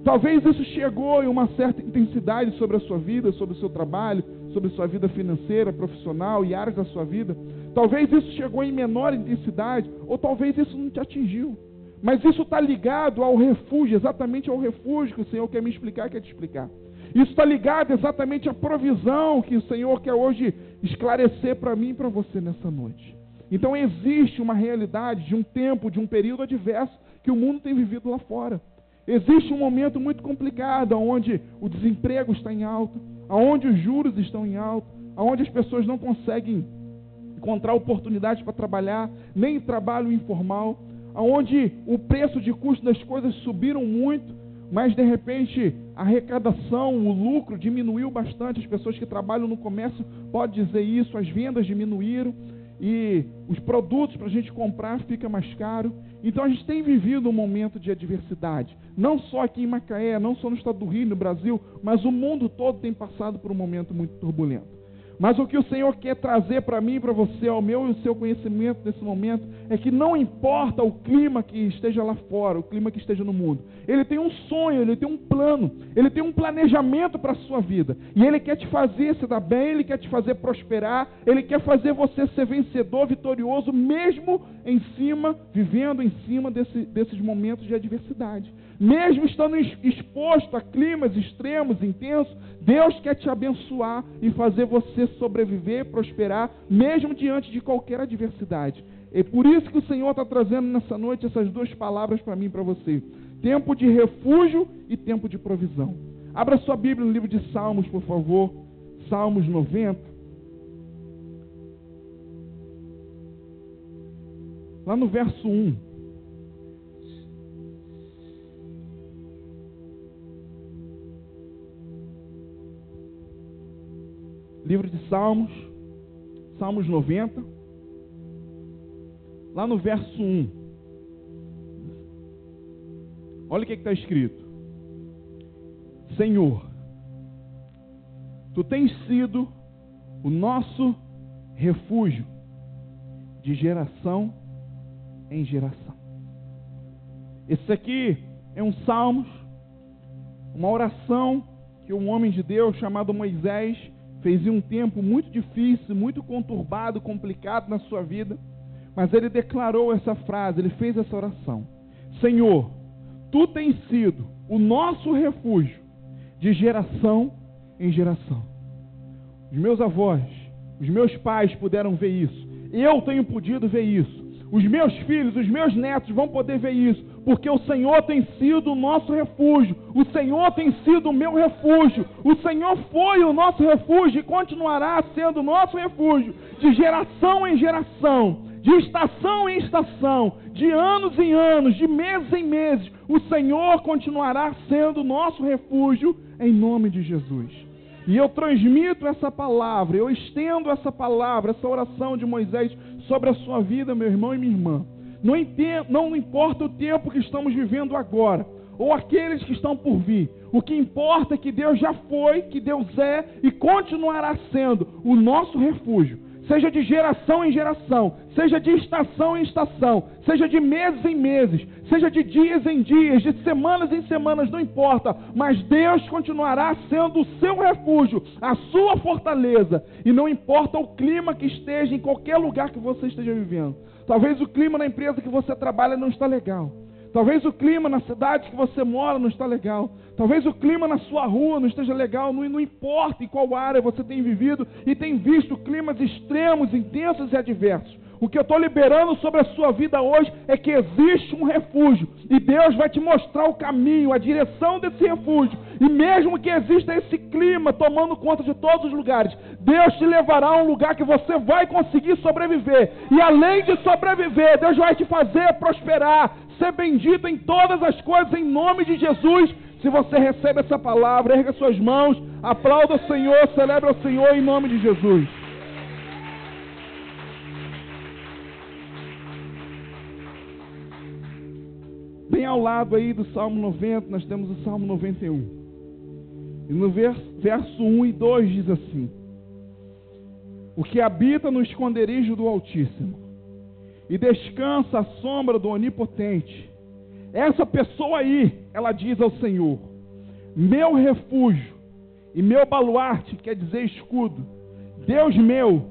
Talvez isso chegou em uma certa intensidade sobre a sua vida, sobre o seu trabalho, sobre a sua vida financeira, profissional e áreas da sua vida. Talvez isso chegou em menor intensidade, ou talvez isso não te atingiu. Mas isso está ligado ao refúgio, exatamente ao refúgio que o Senhor quer me explicar, quer te explicar. Isso está ligado exatamente à provisão que o Senhor quer hoje esclarecer para mim e para você nessa noite. Então existe uma realidade de um tempo, de um período adverso que o mundo tem vivido lá fora. Existe um momento muito complicado, onde o desemprego está em alta, onde os juros estão em alta, onde as pessoas não conseguem encontrar oportunidades para trabalhar, nem trabalho informal, onde o preço de custo das coisas subiram muito, mas de repente a arrecadação, o lucro diminuiu bastante. As pessoas que trabalham no comércio podem dizer isso, as vendas diminuíram. e os produtos para a gente comprar fica mais caro. Então a gente tem vivido um momento de adversidade, não só aqui em Macaé, não só no estado do Rio, no Brasil, mas o mundo todo tem passado por um momento muito turbulento. Mas o que o Senhor quer trazer para mim e para você, ao meu e o seu conhecimento nesse momento, é que não importa o clima que esteja lá fora, o clima que esteja no mundo. Ele tem um sonho, ele tem um plano, ele tem um planejamento para a sua vida. E Ele quer te fazer se dar bem, Ele quer te fazer prosperar, Ele quer fazer você ser vencedor, vitorioso, mesmo vivendo em cima desses momentos de adversidade. Mesmo estando exposto a climas extremos, intensos, Deus quer te abençoar e fazer você sobreviver, prosperar, mesmo diante de qualquer adversidade. É por isso que o Senhor está trazendo nessa noite essas duas palavras para mim e para você. Tempo de refúgio e tempo de provisão. Abra sua Bíblia no livro de Salmos, por favor. Salmos 90. Lá no verso 1. Livro de Salmos, Salmos 90, lá no verso 1. Olha o que está escrito. Senhor, Tu tens sido o nosso refúgio de geração em geração. Esse aqui é um Salmos, uma oração que um homem de Deus chamado Moisés fez em um tempo muito difícil, muito conturbado, complicado na sua vida, mas ele declarou essa frase, ele fez essa oração. Senhor, Tu tens sido o nosso refúgio de geração em geração. Os meus avós, os meus pais puderam ver isso. Eu tenho podido ver isso. Os meus filhos, os meus netos vão poder ver isso, porque o Senhor tem sido o nosso refúgio. O Senhor tem sido o meu refúgio. O Senhor foi o nosso refúgio e continuará sendo o nosso refúgio de geração em geração, de estação em estação, de anos em anos, de meses em meses. O Senhor continuará sendo o nosso refúgio em nome de Jesus. E eu transmito essa palavra, eu estendo essa palavra, essa oração de Moisés sobre a sua vida, meu irmão e minha irmã. Não importa o tempo que estamos vivendo agora, ou aqueles que estão por vir. O que importa é que Deus já foi, que Deus é e continuará sendo o nosso refúgio. Seja de geração em geração, seja de estação em estação, seja de meses em meses, seja de dias em dias, de semanas em semanas, não importa. Mas Deus continuará sendo o seu refúgio, a sua fortaleza. E não importa o clima que esteja em qualquer lugar que você esteja vivendo. Talvez o clima na empresa que você trabalha não está legal. Talvez o clima na cidade que você mora não está legal. Talvez o clima na sua rua não esteja legal. Não importa em qual área você tem vivido e tem visto climas extremos, intensos e adversos. O que eu estou liberando sobre a sua vida hoje é que existe um refúgio. E Deus vai te mostrar o caminho, a direção desse refúgio. E mesmo que exista esse clima tomando conta de todos os lugares, Deus te levará a um lugar que você vai conseguir sobreviver. E além de sobreviver, Deus vai te fazer prosperar, ser bendito em todas as coisas em nome de Jesus. Se você recebe essa palavra, erga suas mãos, aplauda o Senhor, celebra o Senhor em nome de Jesus. Bem ao lado aí do Salmo 90, nós temos o Salmo 91. E no verso 1 e 2 diz assim: o que habita no esconderijo do Altíssimo e descansa à sombra do Onipotente, essa pessoa aí, ela diz ao Senhor: meu refúgio e meu baluarte, quer dizer escudo, Deus meu,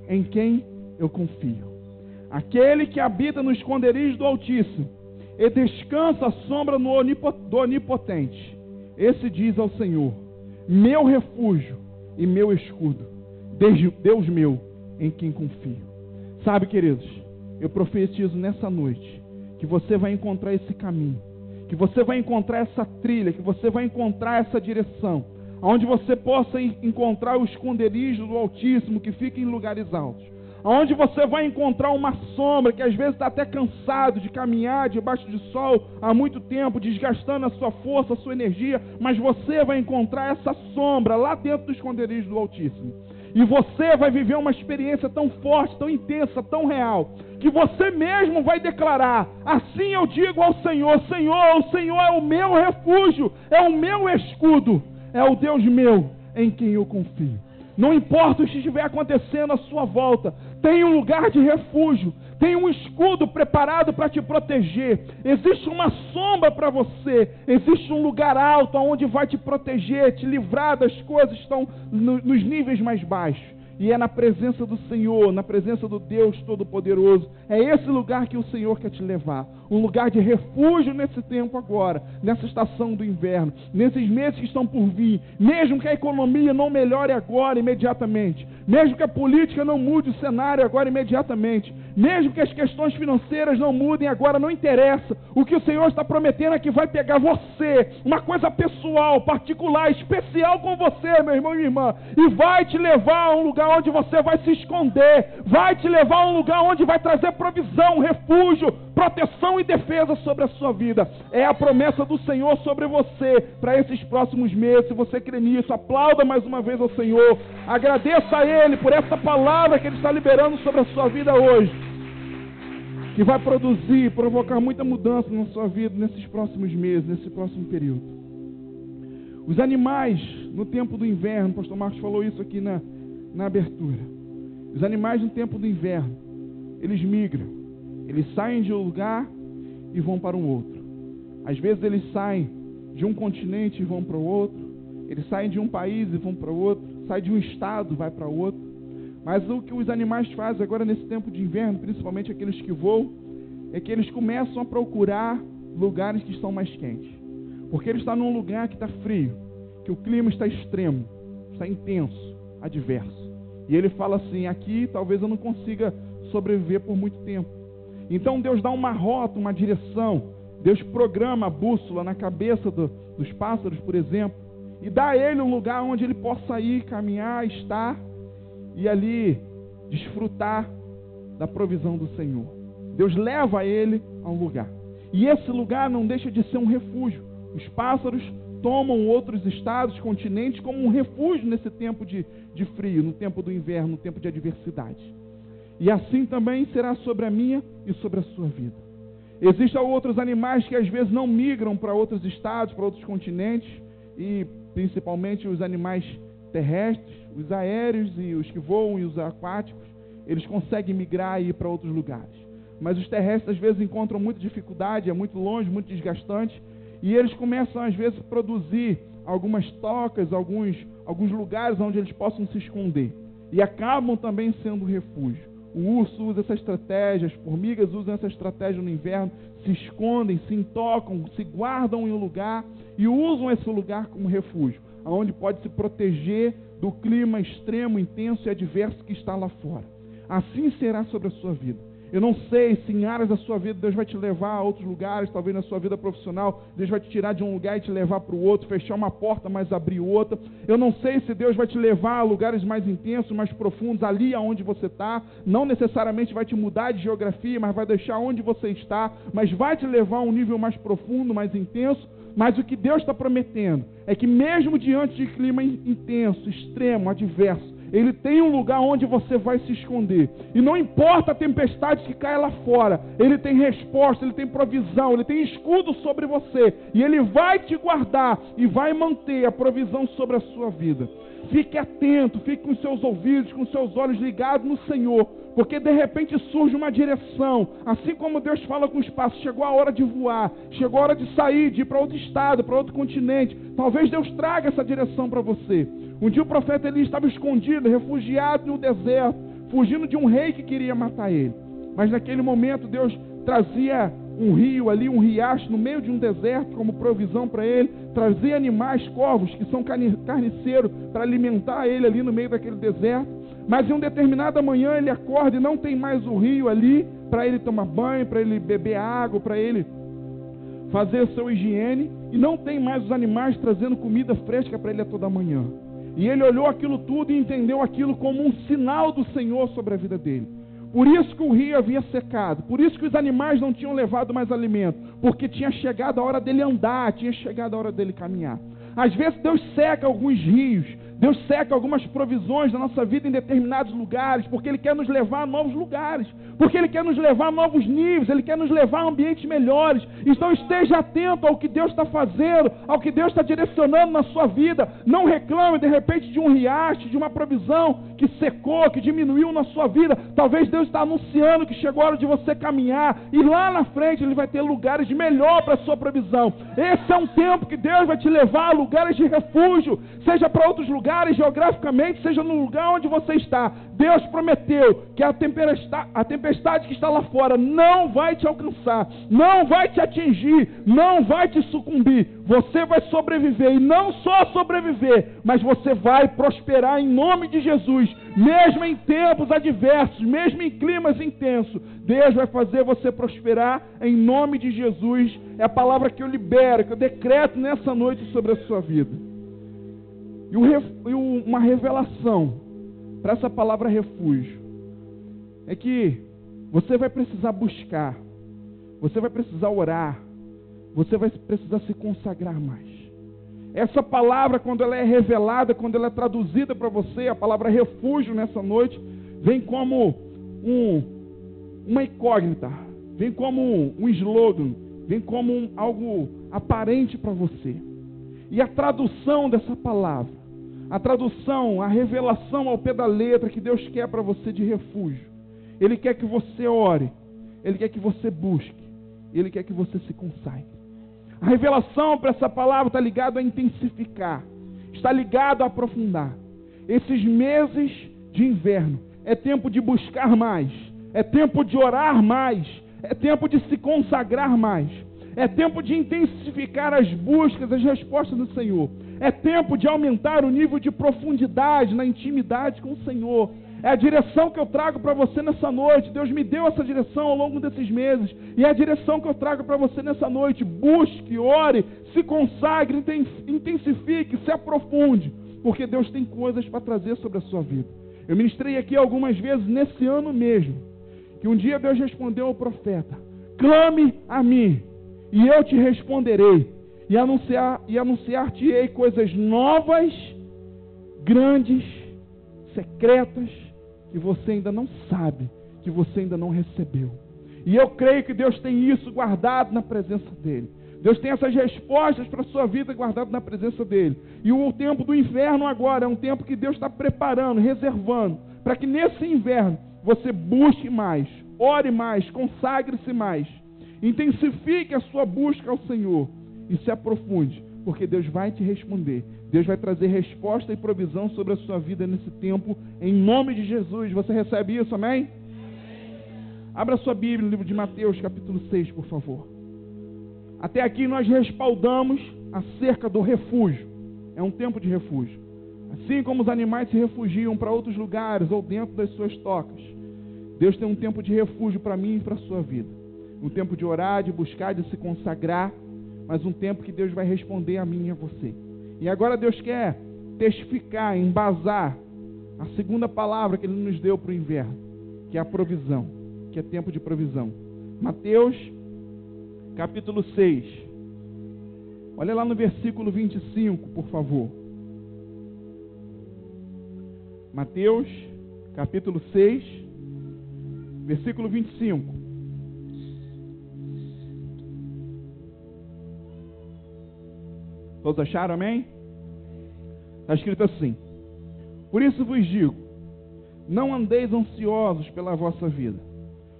em quem eu confio. Aquele que habita no esconderijo do Altíssimo e descansa à sombra do Onipotente, esse diz ao Senhor: meu refúgio e meu escudo, Deus meu, em quem confio. Sabe, queridos, eu profetizo nessa noite que você vai encontrar esse caminho, que você vai encontrar essa trilha, que você vai encontrar essa direção, onde você possa encontrar o esconderijo do Altíssimo que fica em lugares altos, onde você vai encontrar uma sombra que às vezes está até cansado de caminhar debaixo de sol há muito tempo, desgastando a sua força, a sua energia, mas você vai encontrar essa sombra lá dentro do esconderijo do Altíssimo. E você vai viver uma experiência tão forte, tão intensa, tão real, que você mesmo vai declarar: assim eu digo ao Senhor: Senhor, o Senhor é o meu refúgio, é o meu escudo, é o Deus meu em quem eu confio. Não importa o que estiver acontecendo à sua volta, tem um lugar de refúgio, tem um escudo preparado para te proteger, existe uma sombra para você, existe um lugar alto onde vai te proteger, te livrar das coisas que estão nos níveis mais baixos. E é na presença do Senhor, na presença do Deus Todo-Poderoso. É esse lugar que o Senhor quer te levar. Um lugar de refúgio nesse tempo agora, nessa estação do inverno, nesses meses que estão por vir. Mesmo que a economia não melhore agora, imediatamente. Mesmo que a política não mude o cenário agora, imediatamente. Mesmo que as questões financeiras não mudem agora, não interessa. O que o Senhor está prometendo é que vai pegar você, uma coisa pessoal, particular, especial com você, meu irmão e irmã, e vai te levar a um lugar onde você vai se esconder, vai te levar a um lugar onde vai trazer provisão, refúgio, proteção e defesa sobre a sua vida. É a promessa do Senhor sobre você para esses próximos meses. Se você crê nisso, aplauda mais uma vez ao Senhor, agradeça a Ele por essa palavra que Ele está liberando sobre a sua vida hoje, que vai produzir, provocar muita mudança na sua vida nesses próximos meses, nesse próximo período. Os animais no tempo do inverno, o pastor Marcos falou isso aqui na abertura. Os animais no tempo do inverno, eles migram, eles saem de um lugar e vão para um outro. Às vezes eles saem de um continente e vão para o outro, eles saem de um país e vão para o outro, saem de um estado e vai para outro. Mas o que os animais fazem agora nesse tempo de inverno, principalmente aqueles que voam, é que eles começam a procurar lugares que estão mais quentes. Porque ele está num lugar que está frio, que o clima está extremo, está intenso, adverso. E ele fala assim: aqui talvez eu não consiga sobreviver por muito tempo. Então Deus dá uma rota, uma direção. Deus programa a bússola na cabeça dos pássaros, por exemplo, e dá a ele um lugar onde ele possa ir, caminhar, estar e ali desfrutar da provisão do Senhor. Deus leva ele a um lugar. E esse lugar não deixa de ser um refúgio. Os pássaros tomam outros estados, continentes, como um refúgio nesse tempo de frio, no tempo do inverno, no tempo de adversidade. E assim também será sobre a minha e sobre a sua vida. Existem outros animais que às vezes não migram para outros estados, para outros continentes, e principalmente os animais terrestres, os aéreos e os que voam e os aquáticos, eles conseguem migrar e ir para outros lugares. Mas os terrestres às vezes encontram muita dificuldade, é muito longe, muito desgastante, e eles começam às vezes a produzir algumas tocas, alguns lugares onde eles possam se esconder. E acabam também sendo refúgio. O urso usa essa estratégia, as formigas usam essa estratégia no inverno, se escondem, se intocam, se guardam em um lugar e usam esse lugar como refúgio, onde pode se proteger do clima extremo, intenso e adverso que está lá fora. Assim será sobre a sua vida. Eu não sei se em áreas da sua vida Deus vai te levar a outros lugares, talvez na sua vida profissional, Deus vai te tirar de um lugar e te levar para o outro, fechar uma porta, mas abrir outra. Eu não sei se Deus vai te levar a lugares mais intensos, mais profundos, ali aonde você está. Não necessariamente vai te mudar de geografia, mas vai deixar onde você está, mas vai te levar a um nível mais profundo, mais intenso. Mas o que Deus está prometendo é que mesmo diante de clima intenso, extremo, adverso, Ele tem um lugar onde você vai se esconder. E não importa a tempestade que cai lá fora, Ele tem resposta, Ele tem provisão, Ele tem escudo sobre você. E Ele vai te guardar e vai manter a provisão sobre a sua vida. Fique atento, fique com os seus ouvidos, com os seus olhos ligados no Senhor. Porque de repente surge uma direção. Assim como Deus fala com os pássaros, chegou a hora de voar, chegou a hora de sair, de ir para outro estado, para outro continente. Talvez Deus traga essa direção para você. Um dia o profeta Elias estava escondido, refugiado no deserto, fugindo de um rei que queria matar ele. Mas naquele momento Deus trazia um rio ali, um riacho no meio de um deserto como provisão para ele, trazia animais, corvos, que são carniceiros, para alimentar ele ali no meio daquele deserto. Mas em uma determinada manhã ele acorda e não tem mais o rio ali para ele tomar banho, para ele beber água, para ele fazer a sua higiene, e não tem mais os animais trazendo comida fresca para ele a toda manhã. E ele olhou aquilo tudo e entendeu aquilo como um sinal do Senhor sobre a vida dele. Por isso que o rio havia secado, por isso que os animais não tinham levado mais alimento, porque tinha chegado a hora dele andar, tinha chegado a hora dele caminhar. Às vezes Deus seca alguns rios, Deus seca algumas provisões da nossa vida em determinados lugares, porque Ele quer nos levar a novos lugares, porque Ele quer nos levar a novos níveis, Ele quer nos levar a ambientes melhores. Então esteja atento ao que Deus está fazendo, ao que Deus está direcionando na sua vida. Não reclame de repente de um riacho, de uma provisão que secou, que diminuiu na sua vida. Talvez Deus está anunciando que chegou a hora de você caminhar, e lá na frente Ele vai ter lugares de melhor para a sua provisão. Esse é um tempo que Deus vai te levar a lugares de refúgio, seja para outros lugares geograficamente, seja no lugar onde você está. Deus prometeu que a tempestade que está lá fora não vai te alcançar, não vai te atingir, não vai te sucumbir. Você vai sobreviver, e não só sobreviver, mas você vai prosperar em nome de Jesus. Mesmo em tempos adversos, mesmo em climas intensos, Deus vai fazer você prosperar em nome de Jesus. É a palavra que eu libero, que eu decreto nessa noite sobre a sua vida. E uma revelação para essa palavra refúgio é que você vai precisar buscar, você vai precisar orar, você vai precisar se consagrar mais. Essa palavra, quando ela é revelada, quando ela é traduzida para você, a palavra refúgio nessa noite, vem como uma incógnita, vem como um slogan, vem como algo aparente para você. E a tradução dessa palavra, a tradução, a revelação ao pé da letra que Deus quer para você de refúgio. Ele quer que você ore, Ele quer que você busque, Ele quer que você se consagre. A revelação para essa palavra está ligado a intensificar, está ligado a aprofundar. Esses meses de inverno é tempo de buscar mais, é tempo de orar mais, é tempo de se consagrar mais, é tempo de intensificar as buscas, as respostas do Senhor. É tempo de aumentar o nível de profundidade na intimidade com o Senhor. É a direção que eu trago para você nessa noite. Deus me deu essa direção ao longo desses meses. E é a direção que eu trago para você nessa noite. Busque, ore, se consagre, intensifique, se aprofunde. Porque Deus tem coisas para trazer sobre a sua vida. Eu ministrei aqui algumas vezes nesse ano mesmo, que um dia Deus respondeu ao profeta: clame a mim, e eu te responderei. E anunciar-te-ei coisas novas, grandes, secretas, que você ainda não sabe, que você ainda não recebeu. E eu creio que Deus tem isso guardado na presença dEle. Deus tem essas respostas para a sua vida guardado na presença dEle. E o tempo do inverno agora é um tempo que Deus está preparando, reservando, para que nesse inverno você busque mais, ore mais, consagre-se mais, intensifique a sua busca ao Senhor. E se aprofunde, porque Deus vai te responder. Deus vai trazer resposta e provisão sobre a sua vida nesse tempo, em nome de Jesus. Você recebe isso, amém? Abra sua Bíblia no livro de Mateus, capítulo 6, por favor. Até aqui nós respaldamos acerca do refúgio. É um tempo de refúgio. Assim como os animais se refugiam para outros lugares ou dentro das suas tocas, Deus tem um tempo de refúgio para mim e para a sua vida. Um tempo de orar, de buscar, de se consagrar, mas um tempo que Deus vai responder a mim e a você. E agora Deus quer testificar, embasar a segunda palavra que Ele nos deu para o inverno, que é a provisão, que é tempo de provisão. Mateus, capítulo 6. Olha lá no versículo 25, por favor. Mateus, capítulo 6, versículo 25. Todos acharam, amém? Está escrito assim: por isso vos digo, não andeis ansiosos pela vossa vida,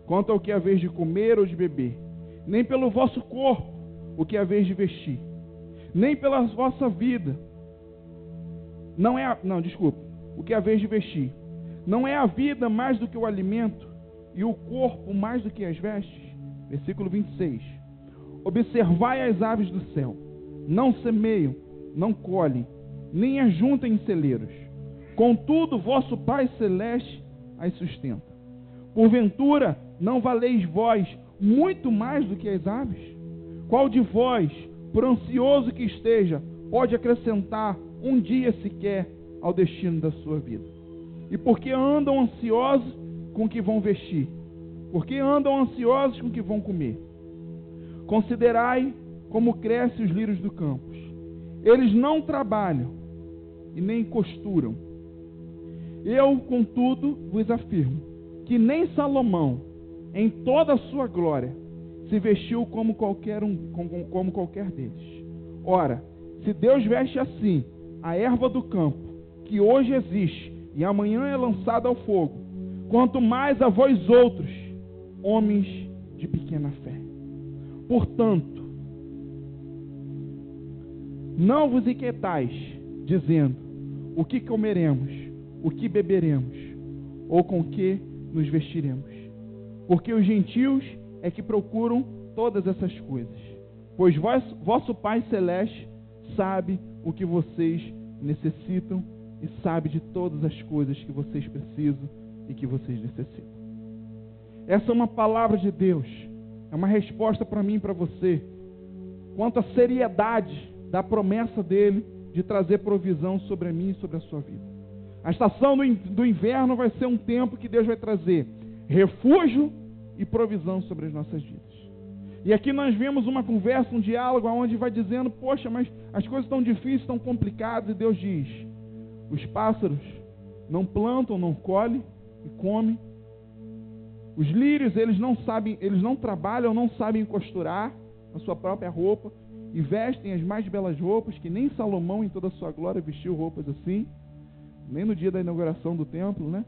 quanto ao que haveis de comer ou de beber, nem pelo vosso corpo, o que haveis de vestir, nem pela vossa vida, o que haveis de vestir. Não é a vida mais do que o alimento, e o corpo mais do que as vestes? Versículo 26. Observai as aves do céu, não semeiam, não colhem, nem ajuntem em celeiros. Contudo, vosso Pai Celeste as sustenta. Porventura, não valeis vós muito mais do que as aves? Qual de vós, por ansioso que esteja, pode acrescentar um dia sequer ao destino da sua vida? E por que andam ansiosos com o que vão vestir? Por que andam ansiosos com o que vão comer? Considerai como crescem os lírios do campo. Eles não trabalham, e nem costuram. Eu, contudo, vos afirmo que nem Salomão, em toda a sua glória, se vestiu como qualquer deles. Ora, se Deus veste assim a erva do campo, que hoje existe e amanhã é lançada ao fogo, quanto mais a vós outros, homens de pequena fé. Portanto, não vos inquietais, dizendo, o que comeremos, o que beberemos, ou com que nos vestiremos? Porque os gentios é que procuram todas essas coisas. Pois vosso Pai Celeste sabe o que vocês necessitam e sabe de todas as coisas que vocês precisam e que vocês necessitam. Essa é uma palavra de Deus. É uma resposta para mim e para você. Quanto à seriedade da promessa dele de trazer provisão sobre a mim e sobre a sua vida. A estação do inverno vai ser um tempo que Deus vai trazer refúgio e provisão sobre as nossas vidas. E aqui nós vemos uma conversa, um diálogo, onde vai dizendo, poxa, mas as coisas estão difíceis, estão complicadas, e Deus diz, os pássaros não plantam, não colhem e comem. Os lírios, eles não trabalham, não sabem costurar a sua própria roupa, e vestem as mais belas roupas, que nem Salomão em toda a sua glória vestiu roupas assim, nem no dia da inauguração do templo, né?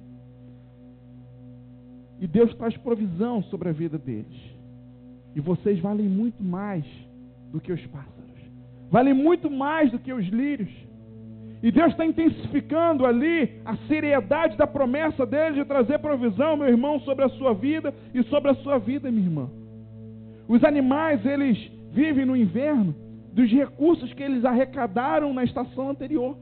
E Deus traz provisão sobre a vida deles. E vocês valem muito mais do que os pássaros. Valem muito mais do que os lírios. E Deus está intensificando ali a seriedade da promessa dele de trazer provisão, meu irmão, sobre a sua vida e sobre a sua vida, minha irmã. Os animais, eles vivem no inverno dos recursos que eles arrecadaram na estação anterior.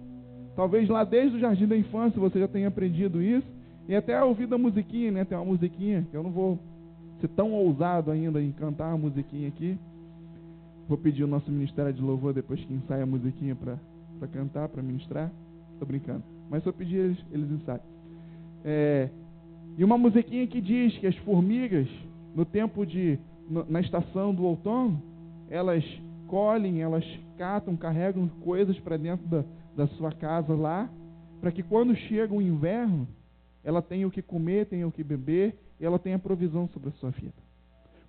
Talvez lá desde o jardim da infância você já tenha aprendido isso. E até ouvido a musiquinha, né? Tem uma musiquinha que eu não vou ser tão ousado ainda em cantar a musiquinha aqui. Vou pedir o nosso ministério de louvor depois que ensaia a musiquinha para cantar, para ministrar. Estou brincando. Mas se eu pedir, eles ensaiam. E uma musiquinha que diz que as formigas, na estação do outono, elas colhem, elas catam, carregam coisas para dentro da sua casa lá, para que quando chega o inverno, ela tenha o que comer, tenha o que beber, e ela tenha provisão sobre a sua vida.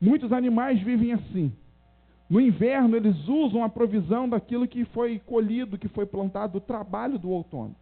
Muitos animais vivem assim. No inverno, eles usam a provisão daquilo que foi colhido, que foi plantado, do trabalho do outono.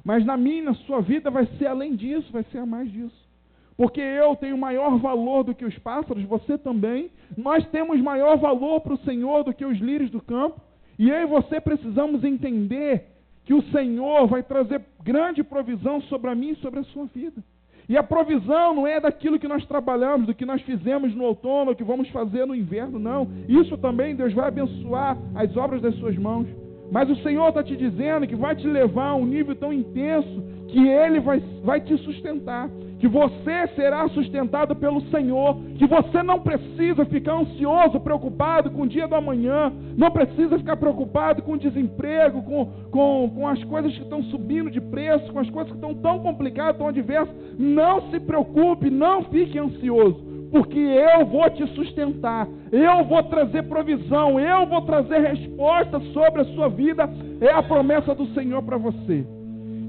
Mas na minha, na sua vida, vai ser além disso, vai ser a mais disso. Porque eu tenho maior valor do que os pássaros, você também. Nós temos maior valor para o Senhor do que os lírios do campo. E eu e você precisamos entender que o Senhor vai trazer grande provisão sobre a mim e sobre a sua vida. E a provisão não é daquilo que nós trabalhamos, do que nós fizemos no outono, ou que vamos fazer no inverno, não. Isso também Deus vai abençoar as obras das suas mãos. Mas o Senhor está te dizendo que vai te levar a um nível tão intenso que Ele vai te sustentar. Que você será sustentado pelo Senhor. Que você não precisa ficar ansioso, preocupado com o dia do amanhã. Não precisa ficar preocupado com o desemprego, com as coisas que estão subindo de preço, com as coisas que estão tão complicadas, tão adversas. Não se preocupe, não fique ansioso. Porque eu vou te sustentar, eu vou trazer provisão, eu vou trazer resposta sobre a sua vida. É a promessa do Senhor para você.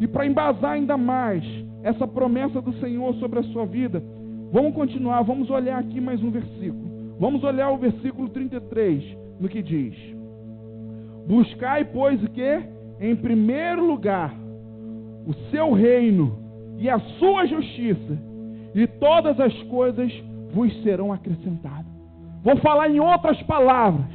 E para embasar ainda mais essa promessa do Senhor sobre a sua vida, vamos continuar, vamos olhar aqui mais um versículo. Vamos olhar o versículo 33, no que diz: buscai, pois, o quê? Em primeiro lugar, o seu reino e a sua justiça, e todas as coisas vos serão acrescentadas. Vou falar em outras palavras.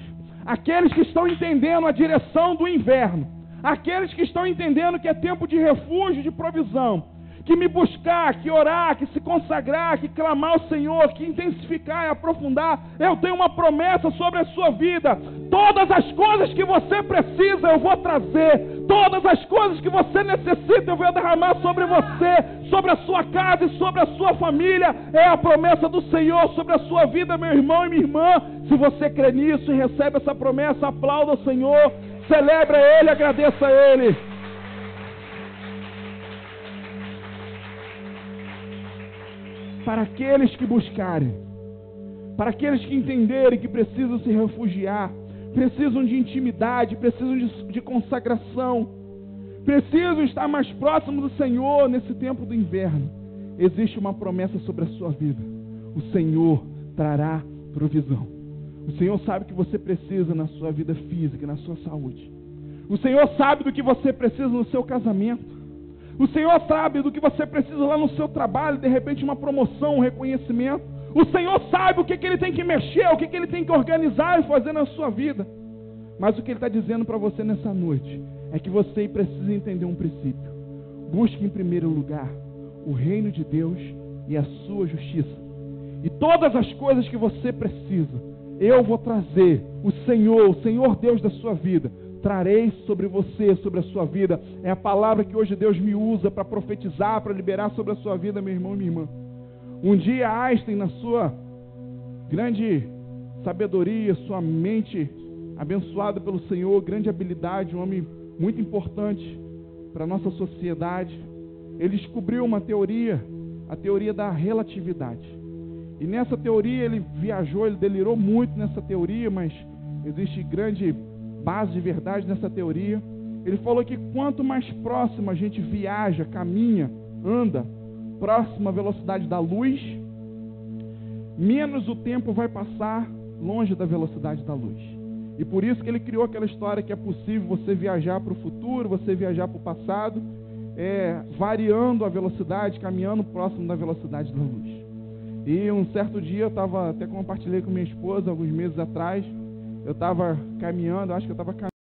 Aqueles que estão entendendo a direção do inverno, aqueles que estão entendendo que é tempo de refúgio, de provisão, que me buscar, que orar, que se consagrar, que clamar ao Senhor, que intensificar e aprofundar, eu tenho uma promessa sobre a sua vida. Todas as coisas que você precisa eu vou trazer. Todas as coisas que você necessita eu vou derramar sobre você, sobre a sua casa e sobre a sua família. É a promessa do Senhor sobre a sua vida, meu irmão e minha irmã. Se você crê nisso e recebe essa promessa, aplauda o Senhor, celebre a Ele, agradeça a Ele. Para aqueles que buscarem, para aqueles que entenderem que precisam se refugiar, precisam de intimidade, precisam de consagração, precisam estar mais próximos do Senhor nesse tempo do inverno, existe uma promessa sobre a sua vida. O Senhor trará provisão. O Senhor sabe o que você precisa na sua vida física, na sua saúde. O Senhor sabe do que você precisa no seu casamento. O Senhor sabe do que você precisa lá no seu trabalho, de repente uma promoção, um reconhecimento. O Senhor sabe o que Ele tem que mexer, o que Ele tem que organizar e fazer na sua vida. Mas o que Ele está dizendo para você nessa noite é que você precisa entender um princípio. Busque em primeiro lugar o reino de Deus e a sua justiça. E todas as coisas que você precisa, eu vou trazer. O Senhor Deus da sua vida, trarei sobre você, sobre a sua vida. É a palavra que hoje Deus me usa para profetizar, para liberar sobre a sua vida, meu irmão e minha irmã. Um dia Einstein, na sua grande sabedoria, sua mente abençoada pelo Senhor, grande habilidade, um homem muito importante para a nossa sociedade, ele descobriu uma teoria, a teoria da relatividade. E nessa teoria ele viajou, ele delirou muito nessa teoria, mas existe grande base de verdade nessa teoria. Ele falou que quanto mais próximo a gente viaja, caminha, anda, próximo à velocidade da luz, menos o tempo vai passar longe da velocidade da luz. E por isso que ele criou aquela história que é possível você viajar para o futuro, você viajar para o passado, variando a velocidade, caminhando próximo da velocidade da luz. E um certo dia, até compartilhei com minha esposa, alguns meses atrás, eu estava caminhando, acho que eu estava caminhando,